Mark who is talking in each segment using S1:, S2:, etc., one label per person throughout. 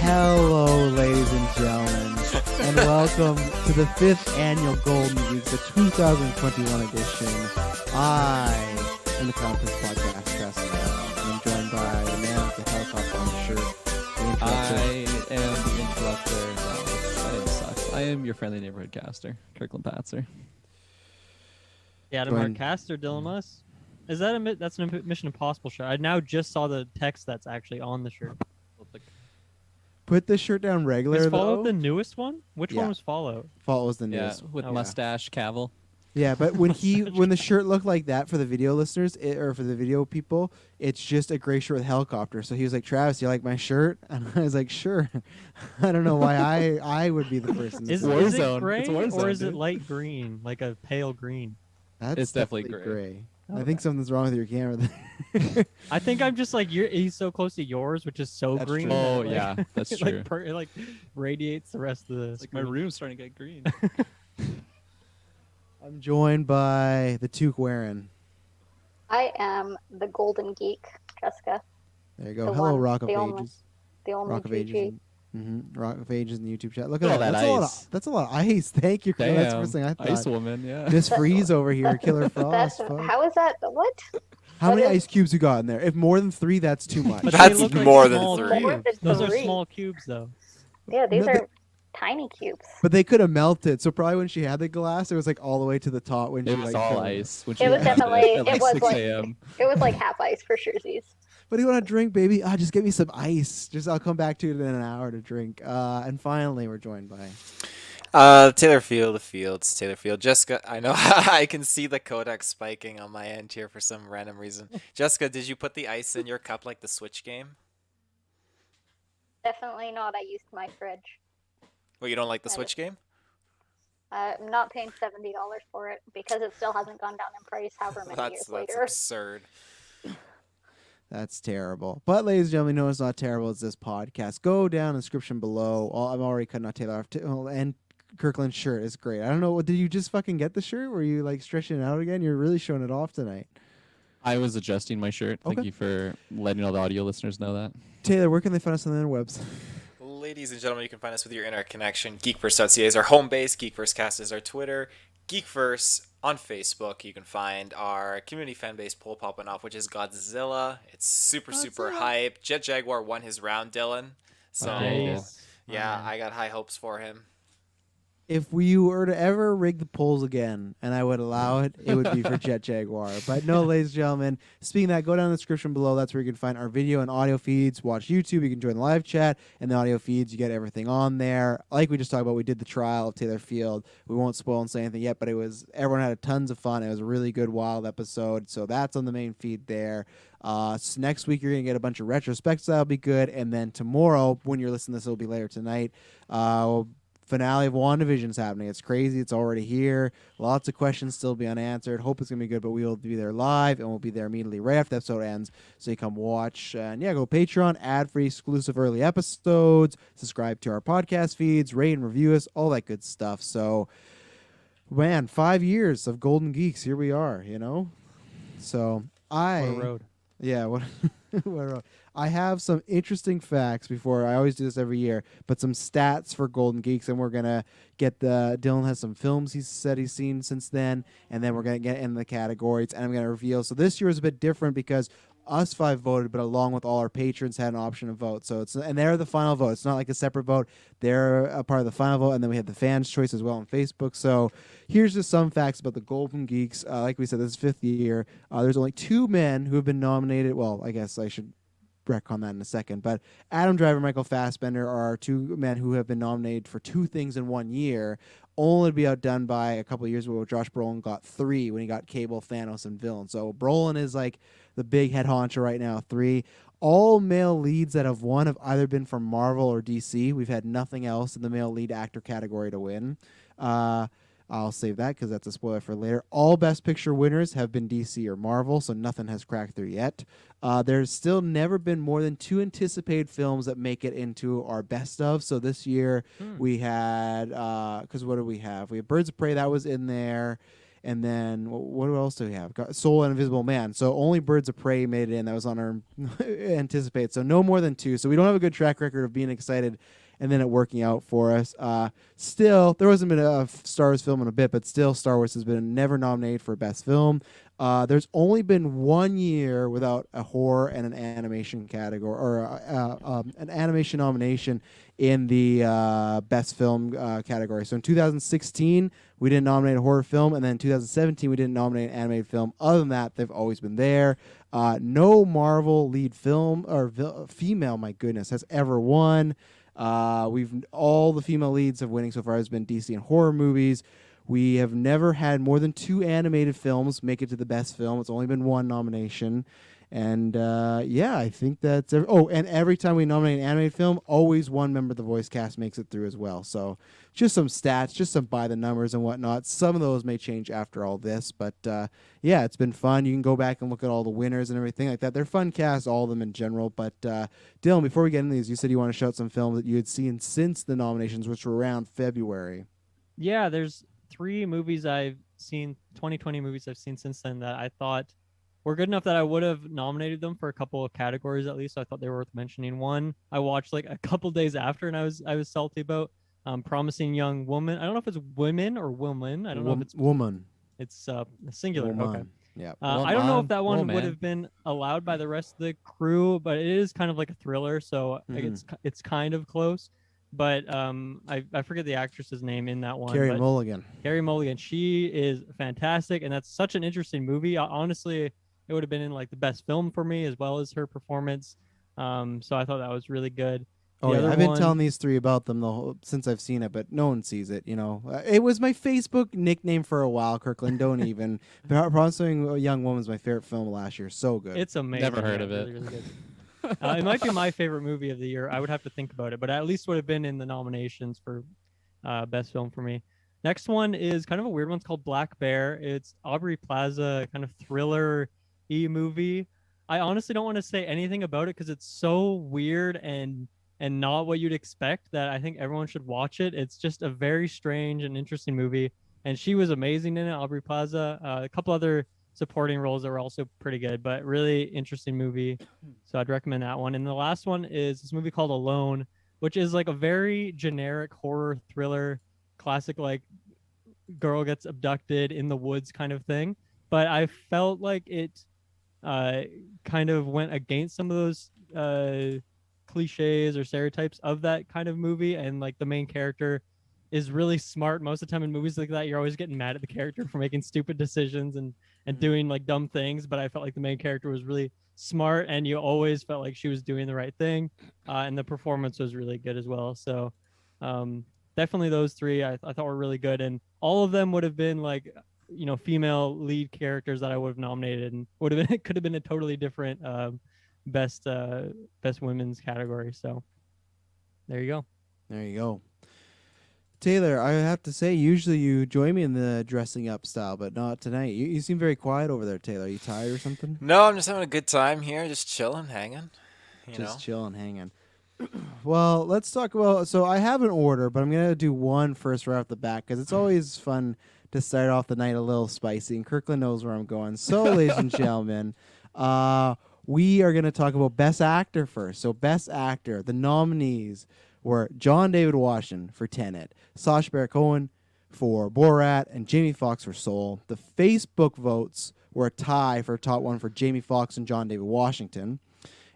S1: Hello, ladies and gentlemen, and welcome to the 5th annual Golden Geeks, the 2021 edition. I am the Conference Podcast, Jessica. I'm joined by the man with the helicopter on his shirt.
S2: I am the interrupter. No, that name sucks. I am your friendly neighborhood caster, Kirkland Patzer.
S3: Yeah, Adam Mark Caster, Dylan Muss. Is that that's a Mission Impossible shirt? I now just saw the text that's actually on the shirt.
S1: Put this shirt down regular,
S3: Is Fallout
S1: though.
S3: the newest one? Which one was Fallout?
S1: Fallout was the
S2: Yeah,
S1: newest.
S2: with mustache, Cavill.
S1: Yeah, but when the shirt looked like that for the video listeners, or for the video people, it's just a gray shirt with helicopter. So he was like, "Travis, you like my shirt?" And I was like, "Sure." I don't know why I would be the person.
S3: Is it gray or is it light green, like a pale green?
S1: It's definitely gray.
S3: Okay.
S1: I think something's wrong with your camera there.
S3: I think I'm just like he's so close to yours, which is so
S1: That's
S3: green.
S1: true.
S2: Oh,
S3: that,
S2: yeah, that's
S3: it,
S2: true.
S3: It like radiates the rest of the
S2: It's like my
S3: screen.
S2: room's starting to get green.
S1: I'm joined by the Took Warren.
S4: I am the Golden Geek, Jessica.
S1: There you go.
S4: The
S1: Hello,
S4: one,
S1: Rock of
S4: the only-
S1: Ages.
S4: The only
S1: Rock of
S4: GG.
S1: Ages. Rock of Ages in the YouTube chat. Look at
S2: Look
S1: that.
S2: at all that ice.
S1: That's a lot of ice. Thank you.
S2: Damn,
S1: That's the first thing I thought.
S2: Ice Woman, yeah.
S1: Miss Freeze over here, Killer Frost.
S4: That's,
S1: folks.
S4: how is that? What?
S1: How
S4: what
S1: many
S4: is-
S1: ice cubes you got in there? If more than 3, that's too much.
S3: But
S5: That's
S3: they look like
S5: more than
S3: small
S5: 3.
S3: cubes. Those are
S4: Three.
S3: small cubes, though.
S4: Yeah, these
S1: No,
S4: are tiny cubes.
S1: But they could have melted. So probably when she had the glass, it was like all the way to the top. When
S2: It
S1: she
S2: was
S1: like
S2: all
S1: filled
S2: ice. When
S4: It
S2: she
S4: was
S2: had
S4: definitely-
S2: at
S4: it was
S2: 6
S4: like-
S2: a.m.
S4: It was like half ice for sure.
S1: What do you want to drink, baby? Just get me some ice. I'll come back to it in an hour to drink. And finally, we're joined by
S5: Taylor Fields. Jessica, I know I can see the Kodak spiking on my end here for some random reason. Jessica, did you put the ice in your cup like the Switch game?
S4: Definitely not. I used my fridge.
S5: Well, you don't like the
S4: I
S5: Switch game?
S4: I'm not paying $70 for it because it still hasn't gone down in price however many years
S5: That's
S4: later.
S5: absurd.
S1: That's terrible. But, ladies and gentlemen, no, it's not terrible. It's this podcast. Go down in the description below. I'm already cutting out Taylor off. And Kirkland's shirt is great. I don't know. Did you just fucking get the shirt? Were you like stretching it out again? You're really showing it off tonight.
S2: I was adjusting my shirt.
S1: Okay.
S2: Thank you for letting all the audio listeners know that.
S1: Taylor, where can they find us on the interwebs?
S5: Ladies and gentlemen, you can find us with your internet connection. Geekverse.ca is our home base. Geekversecast is our Twitter. Geekverse on Facebook. You can find our community fan base poll popping off, which is Godzilla. It's super hype. Jet Jaguar won his round, Dylan. So,
S3: Nice.
S5: yeah, I got high hopes for him.
S1: If we were to ever rig the polls again, and I would allow it, it would be for Jet Jaguar. But no, ladies and gentlemen, speaking of that, go down in the description below. That's where you can find our video and audio feeds. Watch YouTube. You can join the live chat and the audio feeds. You get everything on there. Like we just talked about, we did the trial of Taylor Field. We won't spoil and say anything yet, but everyone had tons of fun. It was a really good, wild episode. So that's on the main feed there. So next week, you're going to get a bunch of retrospects. That'll be good. And then tomorrow, when you're listening to this, it'll be later tonight. Finale of WandaVision's happening. It's crazy. It's already here. Lots of questions still be unanswered. Hope it's going to be good, but we will be there live, and we'll be there immediately right after the episode ends. So you come watch. And yeah, go Patreon, ad-free, exclusive early episodes, subscribe to our podcast feeds, rate and review us, all that good stuff. So, man, 5 years of Golden Geeks. Here we are, So
S3: What a road.
S1: Yeah, what a road. I have some interesting facts before. I always do this every year, but some stats for Golden Geeks, and we're gonna get Dylan has some films he said he's seen since then, and then we're gonna get in the categories, and I'm gonna reveal. So this year is a bit different because us 5 voted, but along with all our patrons had an option to vote. So and they're the final vote. It's not like a separate vote. They're a part of the final vote, and then we have the fans' choice as well on Facebook. So here's just some facts about the Golden Geeks. Like we said, this is 5th year. There's only 2 men who have been nominated. Well, I guess I should retcon that in a second. But Adam Driver and Michael Fassbender are 2 men who have been nominated for 2 things in 1 year, only to be outdone by a couple of years ago where Josh Brolin got 3 when he got Cable, Thanos, and Villain. So Brolin is like the big head honcho right now, 3. All male leads that have won have either been from Marvel or DC. We've had nothing else in the male lead actor category to win. I'll save that because that's a spoiler for later. All Best Picture winners have been DC or Marvel, so nothing has cracked through yet. There's still never been more than 2 anticipated films that make it into our best of. So this year we had, because what do we have? We have Birds of Prey, that was in there. And then what else do we have? Got Soul and Invisible Man. So only Birds of Prey made it in. That was on our anticipate. So no more than 2. So we don't have a good track record of being excited and then it working out for us. Still, there hasn't been a Star Wars film in a bit, but still Star Wars has been never nominated for Best Film. There's only been 1 year without a horror and an animation category, or an animation nomination in the Best Film category. So in 2016, we didn't nominate a horror film, and then in 2017, we didn't nominate an animated film. Other than that, they've always been there. No Marvel lead film or female, my goodness, has ever won. All the female leads of winning so far has been DC and horror movies. We have never had more than 2 animated films make it to the best film. It's only been 1 nomination. And I think that's and every time we nominate an animated film, always one member of the voice cast makes it through as well. So just some stats, just some by the numbers and whatnot. Some of those may change after all this, but it's been fun. You can go back and look at all the winners and everything like that. They're fun casts, all of them in general. But Dylan, before we get into these, you said you want to shout some films that you had seen since the nominations, which were around February.
S3: Yeah, there's 3 movies I've seen, 2020 movies I've seen since then that I thought were good enough that I would have nominated them for a couple of categories at least. So I thought they were worth mentioning. One I watched like a couple days after, and I was salty about. Promising Young Woman. I don't know if it's women or woman. I don't know if it's
S1: woman.
S3: It's singular.
S1: Woman.
S3: Okay.
S1: Yeah.
S3: I don't know if that one would have been allowed by the rest of the crew, but it is kind of like a thriller, so it's kind of close. But I forget the actress's name in that one.
S1: Carey Mulligan.
S3: Carey Mulligan. She is fantastic, and that's such an interesting movie. Honestly, it would have been in like the best film for me as well as her performance. So I thought that was really good.
S1: I've been telling these 3 about them since I've seen it, but no one sees it. It was my Facebook nickname for a while. Kirkland, don't even. Promising a Young Woman was my favorite film last year. So good.
S3: It's amazing.
S2: Never heard of it.
S3: Really, really good. It might be my favorite movie of the year. I would have to think about it, but at least would have been in the nominations for best film for me. Next one is kind of a weird one. It's called Black Bear. It's Aubrey Plaza kind of thriller-y movie. I honestly don't want to say anything about it because it's so weird and not what you'd expect that I think everyone should watch it. It's just a very strange and interesting movie, and she was amazing in it, Aubrey Plaza. A couple other supporting roles that were also pretty good, but really interesting movie. So I'd recommend that one. And the last one is this movie called Alone, which is like a very generic horror thriller, classic like girl gets abducted in the woods kind of thing. But I felt like it kind of went against some of those cliches or stereotypes of that kind of movie, and like the main character is really smart. Most of the time in movies like that, you're always getting mad at the character for making stupid decisions and doing like dumb things, but I felt like the main character was really smart, and you always felt like she was doing the right thing, and the performance was really good as well. So definitely those 3 I thought were really good, and all of them would have been like female lead characters that I would have nominated, and would have been could have been a totally different best women's category. So there you go.
S1: Taylor, I have to say, usually you join me in the dressing up style, but not tonight. You seem very quiet over there, Taylor. Are you tired or something?
S5: No, I'm just having a good time here, just chilling, hanging.
S1: Chilling, hanging. Well, let's talk about. So I have an order, but I'm gonna do one first right off the bat because it's always fun to start off the night a little spicy, and Kirkland knows where I'm going. So, ladies and gentlemen, we are gonna talk about Best Actor first. So, Best Actor, the nominees were John David Washington for Tenet, Sacha Baron Cohen for Borat, and Jamie Foxx for Soul. The Facebook votes were a tie for top one for Jamie Foxx and John David Washington.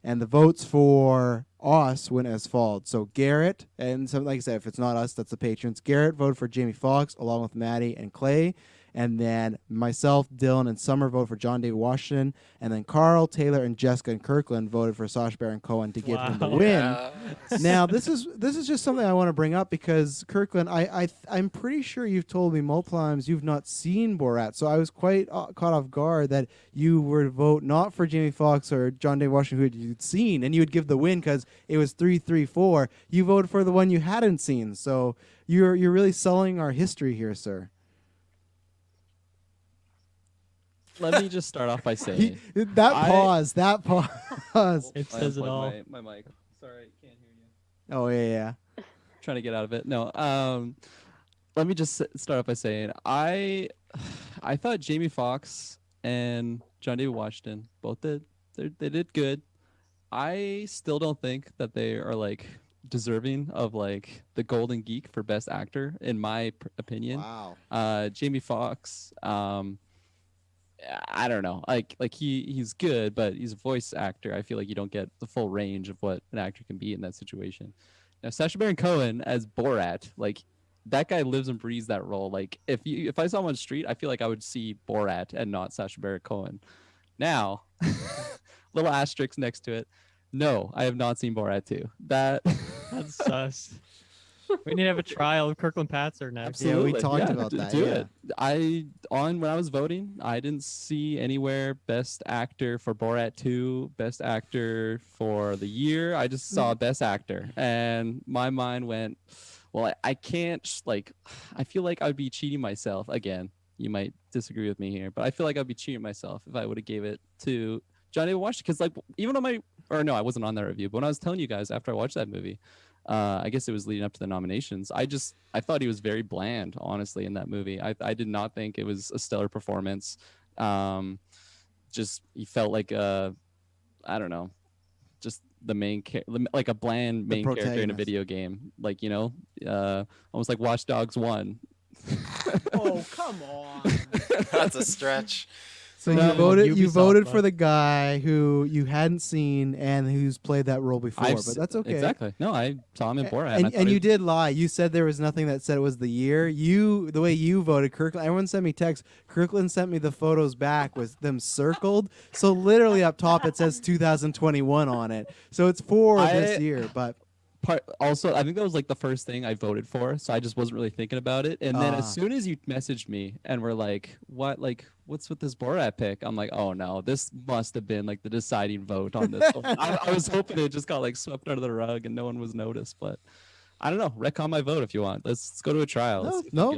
S1: And the votes for us went as follows. So Garrett, and like I said, if it's not us, that's the patrons. Garrett voted for Jamie Foxx along with Maddie and Clay. And then myself, Dylan, and Summer voted for John David Washington. And then Carl, Taylor, and Jessica and Kirkland voted for Sacha Baron Cohen to give him the win. Now, this is just something I want to bring up because, Kirkland, I'm pretty sure you've told me multiple times you've not seen Borat. So I was quite caught off guard that you would vote not for Jamie Foxx or John David Washington, who you'd seen, and you would give the win because it was 3-3-4. You voted for the one you hadn't seen. So you're really selling our history here, sir.
S2: Let me just start off by saying
S1: that pause.
S3: It says it all.
S2: My mic. Sorry, I can't hear you.
S1: Oh yeah.
S2: Trying to get out of it. No. Let me just start off by saying I I thought Jamie Foxx and John David Washington both they did good. I still don't think that they are like deserving of like the Golden Geek for Best Actor, in my opinion.
S1: Wow.
S2: Jamie Foxx, I don't know, like he's good, but he's a voice actor. I feel like you don't get the full range of what an actor can be in that situation. Now, Sacha Baron Cohen as Borat, like that guy lives and breathes that role. Like if I saw him on the street, I feel like I would see Borat and not Sacha Baron Cohen. Now, little asterisk next to it. No, I have not seen Borat 2. That's
S3: sus. We need to have a trial of Kirkland Patzer next.
S1: Absolutely. Yeah, we talked about that.
S2: Do
S1: yeah.
S2: it. When I was voting, I didn't see anywhere Best Actor for Borat 2, Best Actor for the year. I just saw Best Actor, and my mind went, well, I can't, like, I feel like I would be cheating myself. Again, you might disagree with me here, but I feel like I'd be cheating myself if I would have gave it to John David Washington, because like even on I wasn't on that review, but when I was telling you guys after I watched that movie, I guess it was leading up to the nominations, I thought he was very bland, honestly, in that movie. I did not think it was a stellar performance. Just he felt like I don't know, just the like a bland main character in a video game, like almost like Watch Dogs 1.
S1: Oh, come on.
S5: That's a stretch.
S1: So you voted for the guy who you hadn't seen and who's played that role before, but that's okay.
S2: Exactly. No, I saw him in Borat.
S1: And you did lie. You said there was nothing that said it was the year. The way you voted, Kirkland, everyone sent me texts. Kirkland sent me the photos back with them circled. So literally up top it says 2021 on it. So it's for this year, but
S2: also, I think that was like the first thing I voted for, so I just wasn't really thinking about it. And then as soon as you messaged me and were like, what's with this Borat pick? I'm like, oh no, this must have been like the deciding vote on this one. I was hoping it just got like swept under the rug and no one was noticed, but I don't know. Retcon my vote if you want. Let's go to a trial.
S1: No.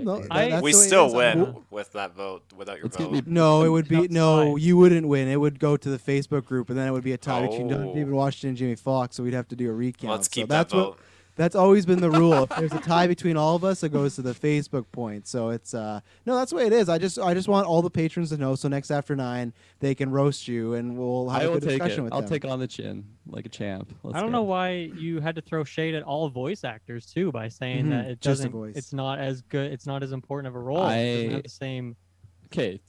S5: We still win with that vote without your vote.
S1: No, it would be you wouldn't win. It would go to the Facebook group, and then it would be a tie between David Washington and Jamie Foxx. So we'd have to do a recount.
S5: Let's keep that vote.
S1: That's always been the rule. If there's a tie between all of us, it goes to the Facebook point. So it's no, that's the way it is. I just want all the patrons to know. So next after 9, they can roast you, and we'll have a good discussion with them.
S2: I'll take it on the chin like a champ.
S3: I don't know why you had to throw shade at all voice actors too by saying that it doesn't. It's not as good. It's not as important of a role. It doesn't have the same.
S2: Okay.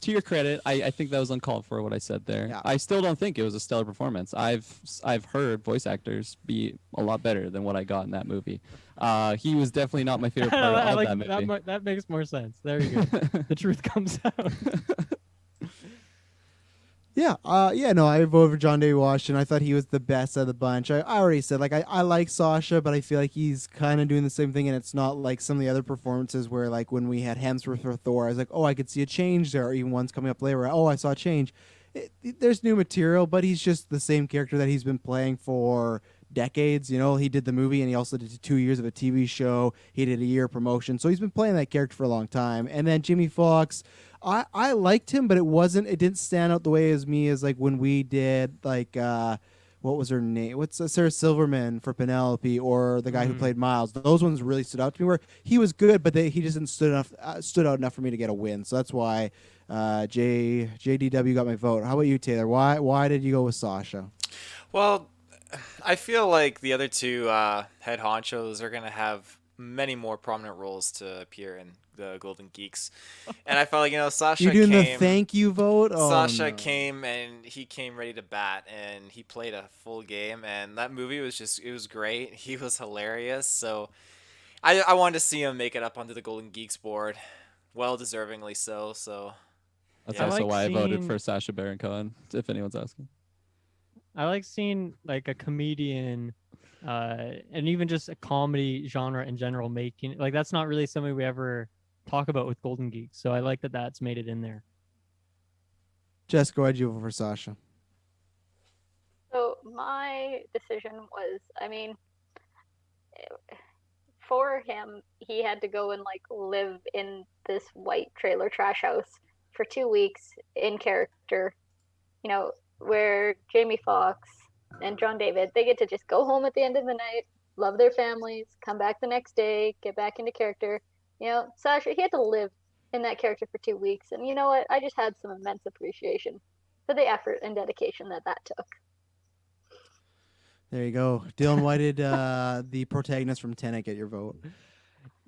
S2: To your credit, I think that was uncalled for what I said there.
S1: Yeah.
S2: I still don't think it was a stellar performance. I've heard voice actors be a lot better than what I got in that movie. He was definitely not my favorite part of that movie.
S3: That makes more sense. There you go. The truth comes out.
S1: Yeah, I voted for John David Washington. I thought he was the best of the bunch. I already said, like, I like Sasha, but I feel like he's kind of doing the same thing, and it's not like some of the other performances where, like, when we had Hemsworth for Thor, I was like, oh, I could see a change there, or even one's coming up later, I saw a change. There's new material, but he's just the same character that he's been playing for decades. He did the movie, and he also did 2 years of a TV show. He did a year of promotion, so he's been playing that character for a long time. And then Jimmy Fox, I liked him, but it didn't stand out the way as like when we did like what was her name? What's Sarah Silverman for Penelope, or the guy who played Miles? Those ones really stood out to me. Where he was good, but he just didn't stood out enough for me to get a win. So that's why JDW got my vote. How about you, Taylor? Why did you go with Sasha?
S5: Well, I feel like the other two head honchos are gonna have many more prominent roles to appear in the Golden Geeks, and I felt like Sasha.
S1: You're doing the thank you vote.
S5: Sasha came and he came ready to bat, and he played a full game, and that movie was great. He was hilarious, so I wanted to see him make it up onto the Golden Geeks board, well deservingly so. So
S2: that's also why I voted for Sacha Baron Cohen, if anyone's asking.
S3: I like seeing like a comedian and even just a comedy genre in general making, like, that's not really something we ever talk about with Golden Geeks. So I like that that's made it in there.
S1: Jessica, why'd you vote for Sasha?
S4: So my decision was, for him, he had to go and like live in this white trailer trash house for 2 weeks in character, where Jamie Foxx and John David, they get to just go home at the end of the night, love their families, come back the next day, get back into character. Sasha, he had to live in that character for 2 weeks, and you know what? I just had some immense appreciation for the effort and dedication that took.
S1: There you go. Dylan, why did the protagonist from Tenet get your vote?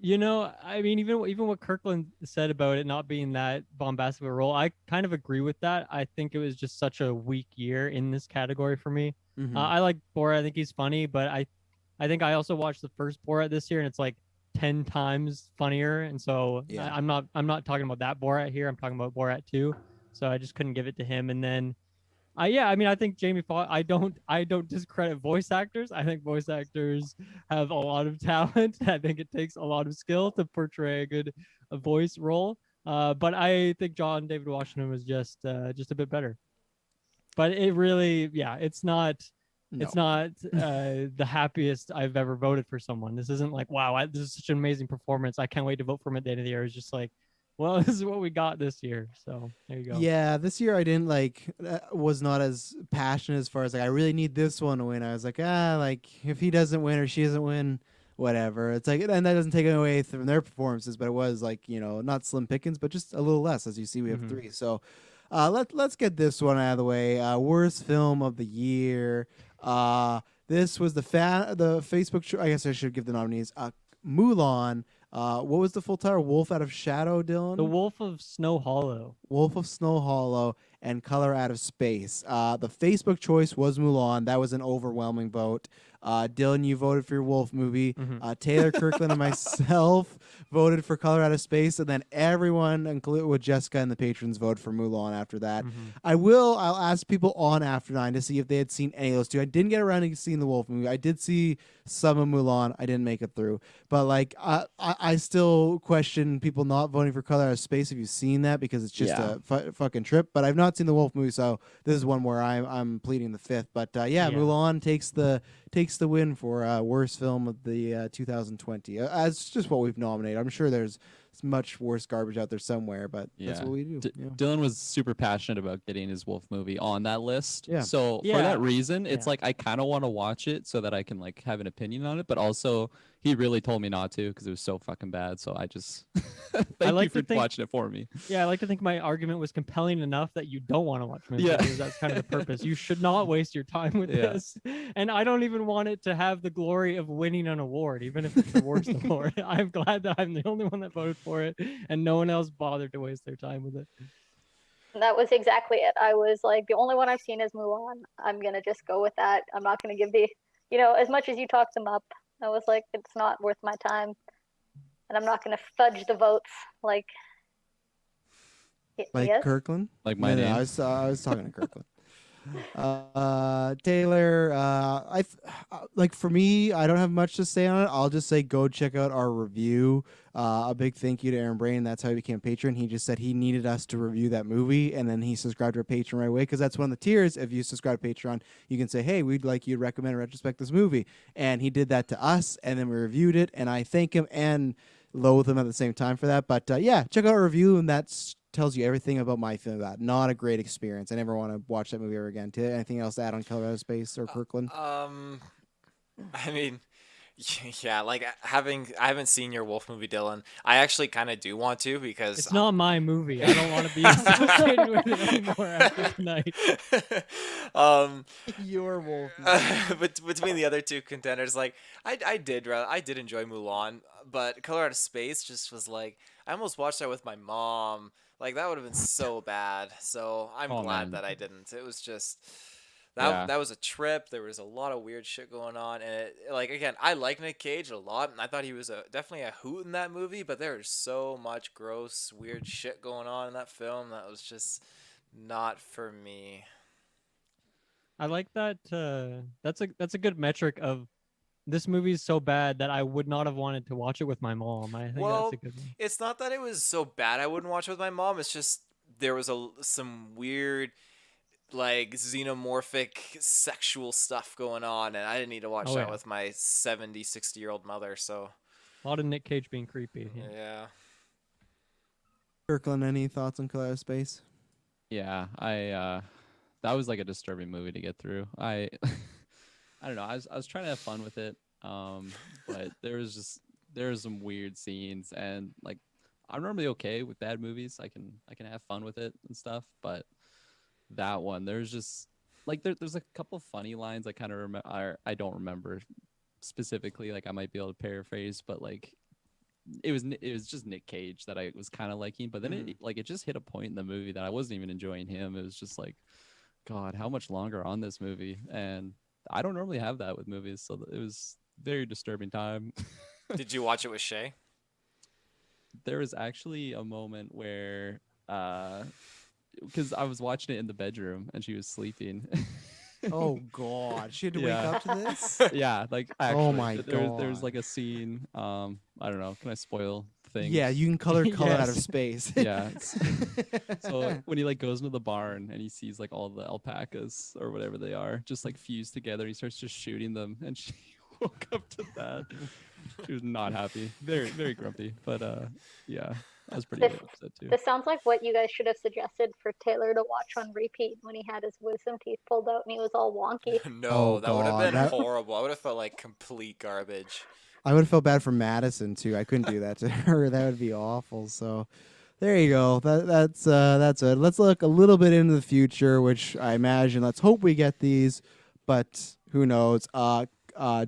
S3: You know, I mean, even what Kirkland said about it not being that bombastic of a role, I kind of agree with that. I think it was just such a weak year in this category for me.
S1: Mhm.
S3: I like Borat. I think he's funny, but I think I also watched the first Borat this year, and it's like 10 times funnier. And so
S1: Yeah.
S3: I'm not talking about that Borat here. I'm talking about Borat 2. So I just couldn't give it to him. And then I mean, I think Jamie Foxx. I don't discredit voice actors. I think voice actors have a lot of talent. I think it takes a lot of skill to portray a voice role. But I think John David Washington was just a bit better. But it really, yeah, it's not.
S1: No.
S3: It's not the happiest I've ever voted for someone. This isn't like, wow, this is such an amazing performance. I can't wait to vote for him at the end of the year. It's just like, well, this is what we got this year. So there you go.
S1: Yeah, this year I didn't was not as passionate as far as like I really need this one to win. I was like, like if he doesn't win or she doesn't win, whatever. It's like, and that doesn't take away from their performances, but it was like, not slim pickings, but just a little less. As you see, we have
S3: Mhm.
S1: 3. So let's get this one out of the way. Worst film of the year. This was the Facebook. I guess I should give the nominees. Mulan. What was the full title? Wolf Out of Shadow, Dylan?
S3: The Wolf of Snow Hollow.
S1: Wolf of Snow Hollow and Color Out of Space. The Facebook choice was Mulan. That was an overwhelming vote. Dylan, you voted for your Wolf movie.
S3: Mhm.
S1: Taylor, Kirkland, and myself voted for Color Out of Space, and then everyone, including with Jessica and the patrons, voted for Mulan after that.
S3: Mhm.
S1: I'll ask people on After 9 to see if they had seen any of those two. I didn't get around to seeing the Wolf movie. I did see some of Mulan. I didn't make it through. But like I still question people not voting for Color Out of Space if you've seen that, because it's just
S2: Yeah.
S1: a fucking trip. But I've not seen the Wolf movie, so this is one where I'm pleading the fifth. But yeah, Mulan takes the win for worst film of the 2020. As just what we've nominated. I'm sure there's much worse garbage out there somewhere, but that's
S2: Yeah.
S1: what we do. Yeah.
S2: Dylan was super passionate about getting his Wolf movie on that list.
S1: Yeah.
S2: So
S3: Yeah.
S2: for that reason, it's
S3: Yeah.
S2: like I kind of want to watch it so that I can like have an opinion on it. But also, he really told me not to because it was so fucking bad. So I just thank
S3: like
S2: you
S3: to
S2: for
S3: think-
S2: watching it for me.
S3: Yeah, I like to think my argument was compelling enough that you don't want to watch movies.
S2: Yeah.
S3: Because that's kind of the purpose. You should not waste your time with
S2: Yeah.
S3: this. And I don't even want it to have the glory of winning an award, even if it's the worst award. I'm glad that I'm the only one that voted for it, and no one else bothered to waste their time with it.
S4: That was exactly it. I was like, the only one I've seen is Mulan. I'm gonna just go with that. I'm not gonna give as much as you talked them up, I was like, it's not worth my time, and I'm not gonna fudge the votes like. Yes?
S1: Kirkland.
S2: Like my
S1: No,
S2: name.
S1: I was talking to Kirkland. Taylor, like for me, I don't have much to say on it. I'll just say go check out our review. A big thank you to Aaron Brain. That's how he became a patron. He just said he needed us to review that movie, and then he subscribed to our Patreon right away, because that's one of the tiers. If you subscribe to Patreon, you can say, hey, we'd like you to recommend and retrospect this movie. And he did that to us, and then we reviewed it, and I thank him and loathe him at the same time for that. But yeah, check out our review, and that's tells you everything about my feeling about it. Not a great experience. I never want to watch that movie ever again. Anything else to add on Colorado Space or Kirkland?
S5: I mean, yeah, like I haven't seen your Wolf movie, Dylan. I actually kind of do want to, because
S3: It's not my movie. I don't want to be associated with it anymore after tonight.
S1: Your Wolf.
S5: But between the other two contenders, like I did enjoy Mulan, but Color Out of Space just was like, I almost watched that with my mom. Like that would have been so bad. So I'm
S2: Oh,
S5: glad
S2: man.
S5: that I didn't. It was just
S2: Yeah.
S5: that was a trip. There was a lot of weird shit going on, and like again, I like Nick Cage a lot, and I thought he was definitely a hoot in that movie. But there was so much gross, weird shit going on in that film that was just not for me.
S3: I like that. That's a good metric of this movie is so bad that I would not have wanted to watch it with my mom. I think
S5: Well,
S3: that's a good one.
S5: it's not that it was so bad I wouldn't watch it with my mom. It's just there was some weird, like xenomorphic sexual stuff going on, and I didn't need to watch
S3: Oh,
S5: that
S3: yeah.
S5: with my 70, 60-year-old mother. So
S3: A lot of Nick Cage being creepy. Yeah.
S5: yeah.
S1: Kirkland, any thoughts on Colorado Space?
S2: Yeah, that was like a disturbing movie to get through. I don't know. I was trying to have fun with it, but there was some weird scenes, and like I'm normally okay with bad movies. I can have fun with it and stuff, but that one, there's just like there's a couple funny lines I kind of remember. I don't remember specifically. Like I might be able to paraphrase, but like it was just Nick Cage that I was kind of liking. But then it just hit a point in the movie that I wasn't even enjoying him. It was just like, God, how much longer on this movie? And I don't normally have that with movies, so it was very disturbing time.
S5: Did you watch it with Shay?
S2: There was actually a moment where because I was watching it in the bedroom and she was sleeping.
S1: Oh God, she had to wake
S2: Yeah.
S1: up to this.
S2: Yeah, like actually,
S1: my
S2: there's
S1: God.
S2: like a scene. I don't know. Can I spoil things?
S1: Yeah, you can color out of
S2: Yes.
S1: space.
S2: Yeah. So when he like goes into the barn and he sees like all the alpacas or whatever they are just like fused together, he starts just shooting them, and she woke up to that. She was not happy, very very grumpy. But yeah, I was pretty upset too.
S4: This sounds like what you guys should have suggested for Taylor to watch on repeat when he had his wisdom teeth pulled out and he was all wonky.
S5: No,
S1: Oh,
S5: that would have
S1: God,
S5: been
S1: that-
S5: horrible. I would have felt like complete garbage.
S1: I would have felt bad for Madison too. I couldn't do that to her. That would be awful. So there you go. That's it. Let's look a little bit into the future, which I imagine. Let's hope we get these, but who knows?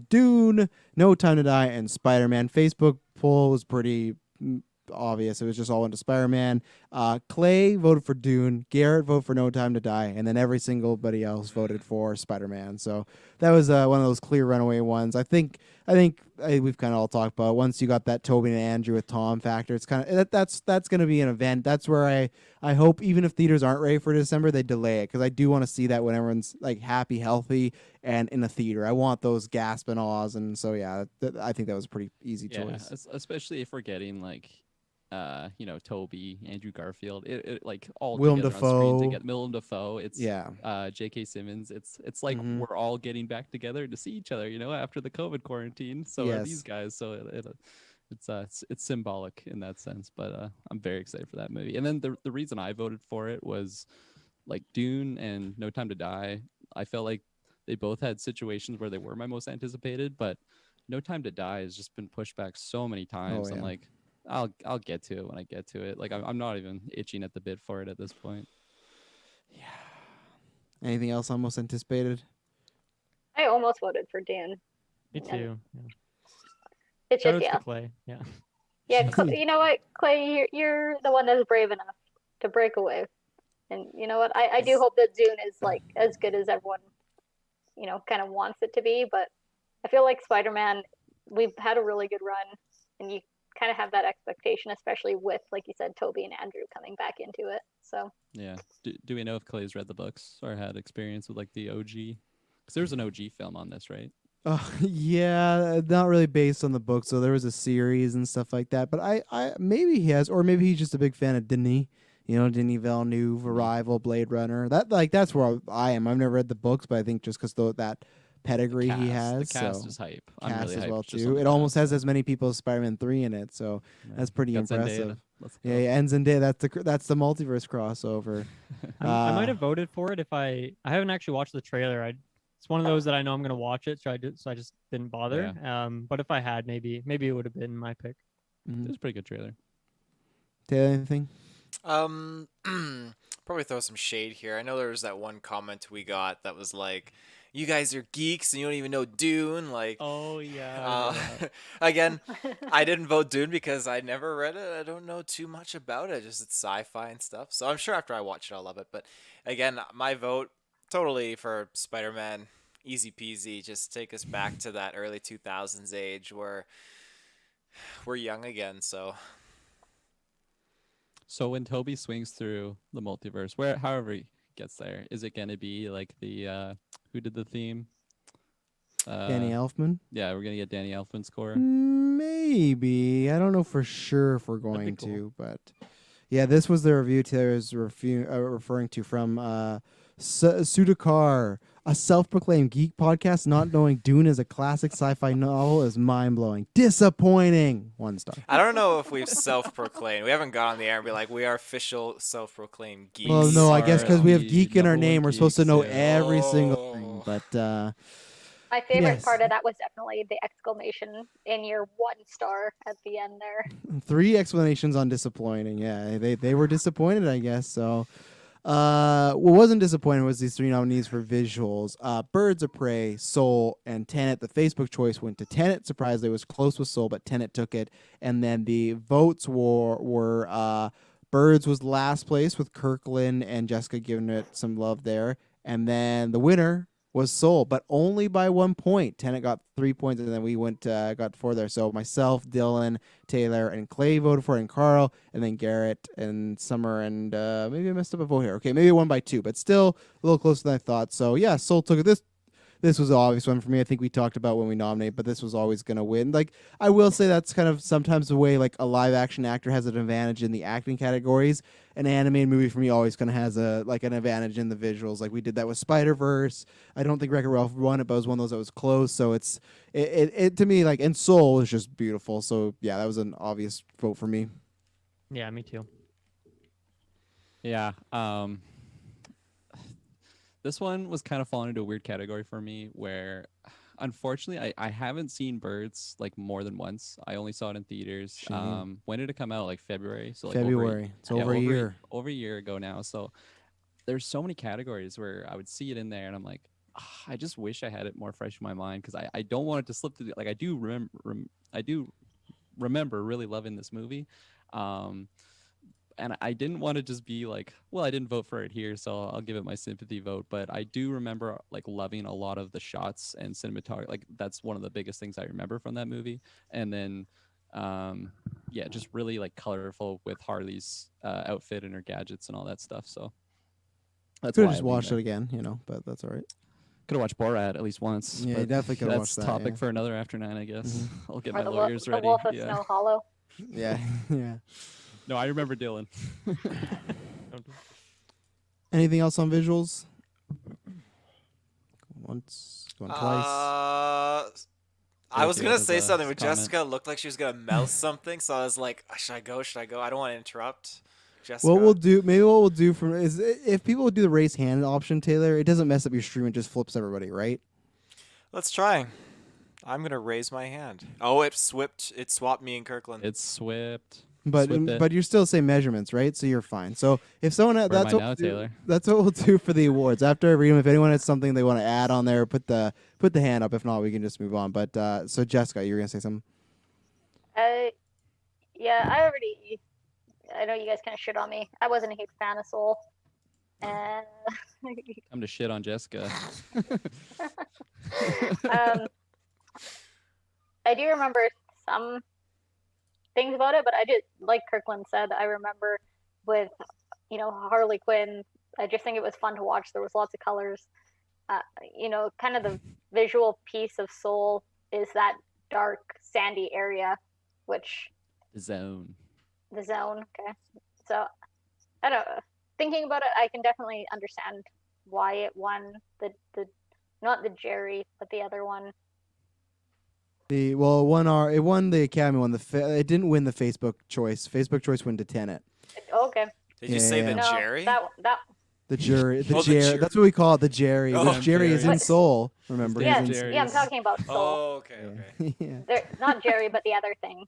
S1: Dune, No Time to Die, and Spider-Man. Facebook poll was pretty obvious. It was just all into Spider-Man. Clay voted for Dune. Garrett voted for No Time to Die, and then every single buddy else voted for Spider-Man. So that was one of those clear runaway ones. I think we've kind of all talked about it. Once you got that Toby and Andrew with Tom factor, it's kind of that's going to be an event. That's where I hope, even if theaters aren't ready for December, they delay it, because I do want to see that when everyone's like happy, healthy, and in a theater. I want those gasp and ahs, and so yeah, I think that was a pretty easy choice.
S2: Especially if we're getting like Toby, Andrew Garfield, it like all
S1: Willem
S2: together on
S1: Dafoe.
S2: screen together. Willem Dafoe. It's
S1: Yeah.
S2: J.K. Simmons. It's like
S1: Mhm.
S2: we're all getting back together to see each other, after the COVID quarantine. So are
S1: Yes.
S2: these guys. So it's symbolic in that sense. But I'm very excited for that movie. And then the reason I voted for it was like Dune and No Time to Die. I felt like they both had situations where they were my most anticipated, but No Time to Die has just been pushed back so many times.
S1: yeah.
S2: I'm like, I'll get to it when I get to it. Like I'm not even itching at the bit for it at this point.
S1: Yeah. Anything else on most anticipated?
S4: I almost voted for Dune.
S3: Me too. Yeah.
S4: It's
S3: Shout
S4: just,
S3: outs
S4: yeah.
S3: to Clay. Yeah.
S4: Yeah, you know what, Clay, you're the one that's brave enough to break away. And you know what, I do hope that Dune is like as good as everyone, kind of wants it to be. But I feel like Spider-Man, we've had a really good run, and you kind of have that expectation, especially with, like you said, Toby and Andrew coming back into it. So
S2: Yeah. Do we know if Clay's read the books or had experience with like the OG? Because there's an OG film on this, right?
S1: Yeah, not really based on the book. So there was a series and stuff like that. But I maybe he has, or maybe he's just a big fan of Denis. Denis Villeneuve, Arrival, Blade Runner. That's where I am. I've never read the books, but I think just because that pedigree he has,
S2: The cast
S1: so
S2: is hype. I'm
S1: cast
S2: really
S1: as
S2: hyped
S1: well
S2: just
S1: too.
S2: on the
S1: It almost
S2: cast.
S1: has as many people as Spider-Man 3 in it, so
S2: Yeah.
S1: that's pretty
S2: Got Zendaya.
S1: impressive.
S2: Let's go.
S1: Yeah, and Zendaya, that's the multiverse crossover.
S3: I might have voted for it if I haven't actually watched the trailer. It's one of those that I know I'm gonna watch it, so I just didn't bother. But if I had, maybe it would have been my pick.
S2: It was a pretty good trailer.
S1: Taylor, anything?
S5: Probably throw some shade here. I know there was that one comment we got that was like, "You guys are geeks and you don't even know Dune." Like,
S3: Oh yeah.
S5: again, I didn't vote Dune because I never read it. I don't know too much about it. Just it's sci-fi and stuff. So I'm sure after I watch it, I'll love it. But again, my vote totally for Spider-Man. Easy peasy. Just take us back to that early 2000s age where we're young again.
S2: So when Toby swings through the multiverse, however he gets there, is it gonna be like the who did the theme?
S1: Danny Elfman?
S2: Yeah, we're gonna get Danny Elfman's score.
S1: Maybe. I don't know for sure if we're going
S3: be cool.
S1: to, but yeah, this was the review Taylor is referring to from Sudakar, a self-proclaimed geek podcast. Not knowing Dune is a classic sci-fi novel is mind-blowing. Disappointing. 1 star.
S5: I don't know if we've self-proclaimed. We haven't got on the air and be like, we are official self-proclaimed geeks.
S1: Well, no, I guess because we have
S2: the
S1: geek in our
S2: number
S1: name,
S2: one
S1: we're supposed to
S2: geeks,
S1: know
S2: yeah.
S1: every single
S5: Oh.
S1: thing. But
S4: My favorite
S1: Yes.
S4: part of that was definitely the exclamation in your 1 star at the end there.
S1: 3 explanations on disappointing. Yeah, they were disappointed, I guess. So, what wasn't disappointing was these 3 nominees for visuals: Birds of Prey, Soul, and Tenet. The Facebook choice went to Tenet. Surprisingly, it was close with Soul, but Tenet took it. And then the votes were Birds was last place with Kirkland and Jessica giving it some love there. And then the winner was Soul, but only by 1 point. Tenet got 3 points, and then we got 4 there. So myself, Dylan, Taylor, and Clay voted for it, and Carl, and then Garrett and Summer, and maybe I messed up a vote here. Okay, maybe it won by 2, but still a little closer than I thought. So yeah, Soul took it. This was an obvious one for me. I think we talked about when we nominate, but this was always going to win. Like, I will say that's kind of sometimes the way like a live action actor has an advantage in the acting categories. An animated movie for me always kind of has an advantage in the visuals. Like we did that with Spider-Verse. I don't think Wreck-It Ralph won it, but it was one of those that was close. So it to me, like, and Soul is just beautiful. So yeah, that was an obvious vote for me.
S3: Yeah, me too.
S2: Yeah. This one was kind of falling into a weird category for me where, unfortunately, I haven't seen Birds like more than once. I only saw it in theaters.
S1: Shame.
S2: When did it come out? Like February? So like
S1: February. It's over a year.
S2: Over a year ago now. So there's so many categories where I would see it in there and I'm like, I just wish I had it more fresh in my mind because I don't want it to slip through. Like I do remember really loving this movie. And I didn't want to just be like, well, I didn't vote for it here, so I'll give it my sympathy vote. But I do remember like loving a lot of the shots and cinematography. Like that's one of the biggest things I remember from that movie. And then, yeah, just really like colorful with Harley's outfit and her gadgets and all that stuff. So that's
S1: Could
S2: why
S1: have just watched it again, but that's all right.
S2: Could have watched Borat at least once.
S1: Yeah,
S2: but
S1: you definitely could have watched
S2: that's
S1: that.
S2: topic
S1: Yeah.
S2: for another after 9, I guess.
S1: Mm-hmm.
S2: I'll get
S4: Or
S2: my
S4: the
S2: lawyers
S4: the
S2: ready.
S4: Wolf of
S2: Yeah.
S4: Snow Hollow.
S1: Yeah, yeah.
S2: No, I remember Dylan.
S1: Anything else on visuals? Once, going twice.
S5: I was gonna say
S2: There's a
S5: something, but
S2: comment.
S5: Jessica looked like she was gonna mouth something, so I was like, should I go? Should I go? I don't want to interrupt Jessica.
S1: What we'll do from is if people do the raise hand option, Taylor, it doesn't mess up your stream. It just flips everybody, right?
S5: Let's try. I'm gonna raise my hand. Oh, it swapped me and Kirkland.
S2: It's swept.
S1: But
S2: Swip it.
S1: but you're still same measurements, right? So you're fine. So if someone
S2: Where
S1: that's
S2: am I
S1: what
S2: now,
S1: we'll do,
S2: Taylor?
S1: that's what we'll do for the awards. After I read them, if anyone has something they want to add on there, put the hand up. If not, we can just move on. But so Jessica, you were gonna say something.
S4: Yeah, I know you guys kind of shit on me. I wasn't a huge fan of Soul. And
S2: Come to shit on Jessica.
S4: I do remember some things about it, but I did, like Kirkland said, I remember with, Harley Quinn, I just think it was fun to watch. There was lots of colors. Kind of the visual piece of Soul is that dark, sandy area, which...
S2: The zone.
S4: Okay. So, I don't know. Thinking about it, I can definitely understand why it won not the Jerry, but the other one.
S1: It won the Academy one. It didn't win the Facebook choice. Facebook choice went to Tenet.
S4: Okay.
S5: Did you say the
S4: No,
S5: Jerry?
S4: that
S1: The jury,
S5: Oh, the Jerry.
S1: that's what we call it, the Jerry.
S5: Oh,
S1: Which Jerry is in
S2: Jerry.
S1: Soul. Remember,
S4: yeah,
S1: he's in
S2: Jerry.
S4: yeah, I'm talking about Soul.
S5: Oh, okay.
S1: yeah.
S4: Not Jerry, but the other thing,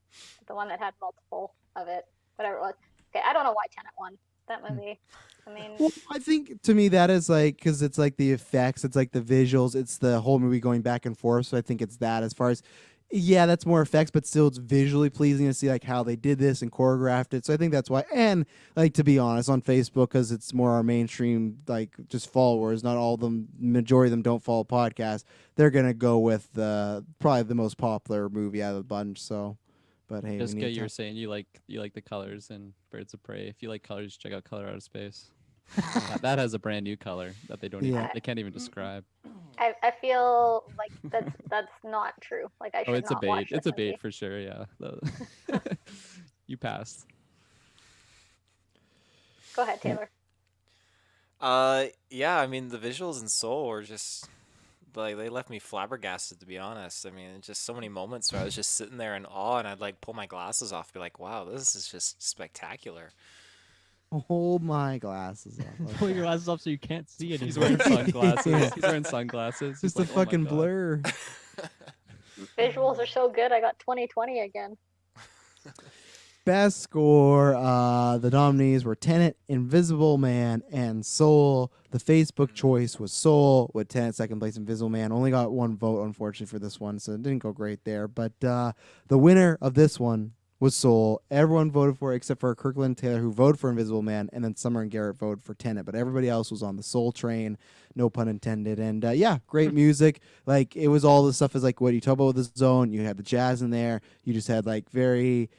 S4: the one that had multiple of it, whatever it was. Okay, I don't know why Tenet won that movie. I mean,
S1: Well, I think to me that is like because it's like the effects, it's like the visuals, it's the whole movie going back and forth. So I think it's that as far as, yeah, that's more effects, but still it's visually pleasing to see like how they did this and choreographed it. So I think that's why. And like to be honest, on Facebook because it's more our mainstream like just followers. Not all of them, majority of them don't follow podcasts. They're gonna go with probably the most popular movie out of the bunch. So. But hey,
S2: Jessica, you were saying you like the colors in Birds of Prey. If you like colors, check out Color Out of Space. that has a brand new color that they don't
S1: Yeah.
S2: they can't even describe.
S4: I feel like that's not true. Like I should
S2: Oh, it's a
S4: not
S2: bait.
S4: watch
S2: It's
S4: this
S2: a bait
S4: movie.
S2: for sure. Yeah. You passed.
S4: Go ahead, Taylor.
S5: Yeah, I mean the visuals in Soul were just like they left me flabbergasted, to be honest. I mean, just so many moments where I was just sitting there in awe, and I'd like pull my glasses off, and be like, "Wow, this is just spectacular."
S1: Hold my glasses up.
S3: Pull your glasses up so you can't see it.
S2: He's wearing sunglasses. He's wearing sunglasses. He's
S1: Just a
S2: like, "Oh my
S1: fucking
S2: God."
S1: blur.
S4: Visuals are so good. I got 2020 again.
S1: Best score, the nominees were Tenet, Invisible Man, and Soul. The Facebook choice was Soul, with Tenet second place. Invisible Man only got one vote, unfortunately, for this one, so it didn't go great there. But the winner of this one was Soul. Everyone voted for it except for Kirkland and Taylor, who voted for Invisible Man, and then Summer and Garrett voted for Tenet. But everybody else was on the Soul train, no pun intended. And yeah, great music. Like, it was all the stuff is like what you talk about with the Zone. You had the jazz in there. You just had like very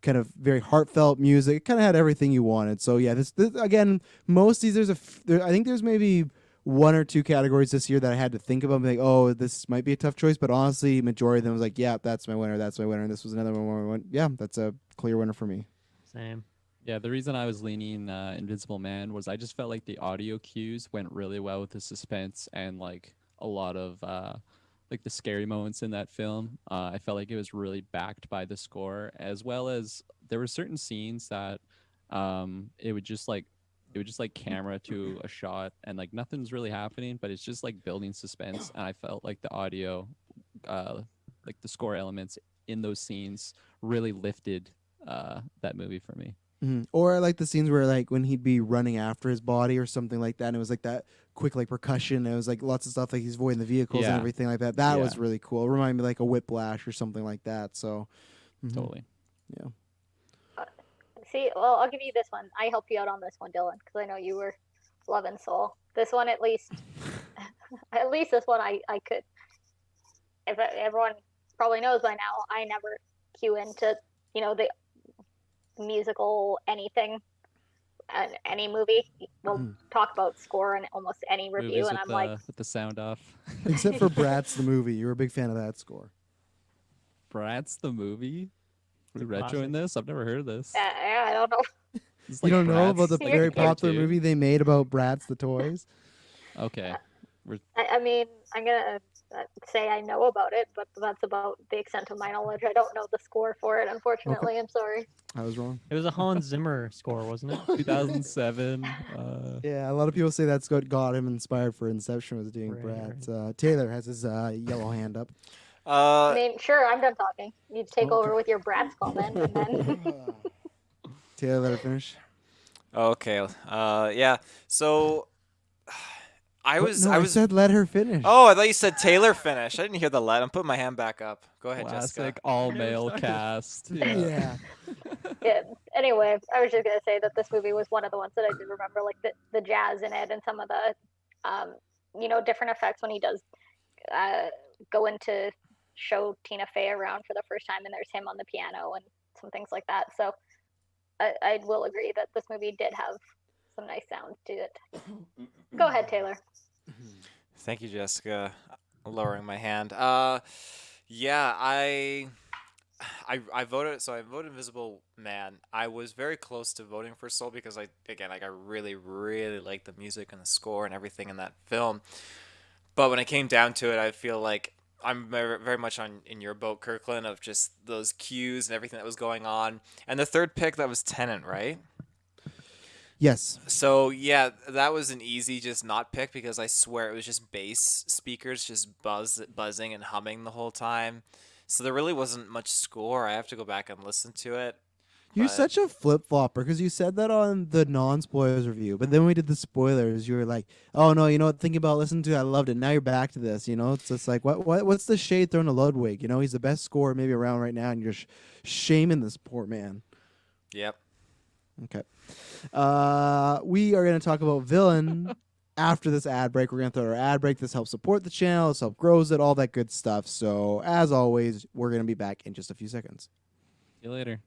S1: heartfelt music. It kind of had everything you wanted. So yeah, this again, most of these I think there's maybe one or two categories this year that I had to think about, like, oh, this might be a tough choice, but honestly, majority of them was like, yeah, that's my winner, and this was another one where I went, yeah, that's a clear winner for me.
S3: Same.
S2: Yeah, the reason I was leaning Invisible Man was I just felt like the audio cues went really well with the suspense and like a lot of like the scary moments in that film. I felt like it was really backed by the score, as well as there were certain scenes that it would just like camera to a shot and like nothing's really happening, but it's just like building suspense. And I felt like the audio, like the score elements in those scenes really lifted that movie for me.
S1: Mm-hmm. Or I like the scenes where like when he'd be running after his body or something like that, and it was like that quick like percussion. It was like lots of stuff like he's avoiding the vehicles and
S2: Yeah.
S1: everything like that. That
S2: Yeah.
S1: was really cool. It reminded me like a Whiplash or something like that. So
S2: Totally.
S1: yeah.
S4: See, well, I'll give you this one. I helped you out on this one, Dylan, because I know you were loving Soul. This one, at least, at least this one, I could. If everyone probably knows by now, I never cue into the musical anything, any movie. We'll talk about score in almost any review,
S2: Movies
S4: and
S2: with
S4: I'm like,
S2: with the sound off.
S1: Except for Bratz the movie, you were a big fan of that score.
S2: Bratz the movie. Are we
S3: It's a
S2: retroing
S3: classic.
S2: this? I've never heard of this.
S4: I don't know.
S2: It's
S1: You
S2: like
S1: don't know
S2: Bratz
S1: about the
S4: You're-
S1: very popular
S2: cartoon?
S1: movie they made about Bratz the toys?
S2: Okay.
S4: I mean, I'm gonna say I know about it, but that's about the extent of my knowledge. I don't know the score for it, unfortunately. I'm sorry.
S1: I was wrong.
S3: It was a Hans Zimmer score, wasn't it?
S2: 2007.
S1: Yeah, a lot of people say that's what got him inspired for Inception was doing
S3: Right,
S1: Bratz. Taylor has his yellow hand up.
S4: I mean, sure, I'm done talking. You take
S1: Okay.
S4: over with your Bratz comment, and then
S1: Taylor, let her finish.
S5: Okay. Yeah. So I
S1: What?
S5: was.
S1: No,
S5: I was.
S1: said let her finish.
S5: Oh, I thought you said Taylor finish. I didn't hear the let. I'm putting my hand back up. Go ahead, Jessica.
S2: Classic all
S3: Never
S2: male
S3: started.
S2: cast.
S1: Yeah.
S4: yeah. Anyway, I was just gonna say that this movie was one of the ones that I did remember, like the jazz in it and some of the, different effects when he does go into show Tina Fey around for the first time, and there's him on the piano and some things like that. So I will agree that this movie did have some nice sounds to it. Go ahead, Taylor.
S5: Thank you, Jessica. Lowering my hand. Yeah, I voted. So I voted Invisible Man. I was very close to voting for Soul because I really, really like the music and the score and everything in that film. But when it came down to it, I feel like I'm very much in your boat, Kirkland, of just those cues and everything that was going on. And the third pick, that was Tenet, right?
S1: Yes.
S5: So yeah, that was an easy just not pick because I swear it was just bass speakers just buzzing and humming the whole time. So there really wasn't much score. I have to go back and listen to it.
S1: You're
S5: But-
S1: such a flip flopper because you said that on the non spoilers review, but then when we did the spoilers, you were like, "Oh no, thinking about listening to it, I loved it." Now you're back to this. It's just like what's the shade thrown to Ludwig? He's the best scorer maybe around right now, and you're shaming this poor man.
S5: Yep.
S1: Okay. We are going to talk about Villain after this ad break. We're going to throw our ad break. This helps support the channel. This helps grows it, all that good stuff. So as always, we're going to be back in just a few seconds.
S2: See you later.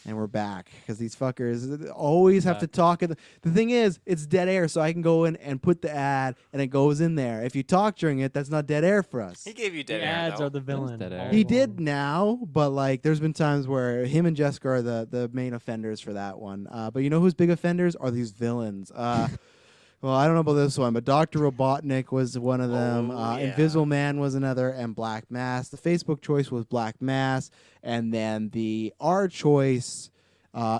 S1: And we're back because these fuckers always have to talk. The thing is, it's dead air, so I can go in and put the ad, and it goes in there. If you talk during it, that's not dead air for us.
S5: He gave you
S3: The
S5: dead air,
S3: ads
S5: though.
S3: are the villain.
S2: dead air.
S3: all
S1: He
S3: along.
S1: did now, but like there's been times where him and Jessica are the main offenders for that one. But you know who's big offenders are these villains. Well, I don't know about this one, but Dr. Robotnik was one of them.
S5: Oh, yeah.
S1: Invisible Man was another, and Black Mass. The Facebook choice was Black Mass, and then our choice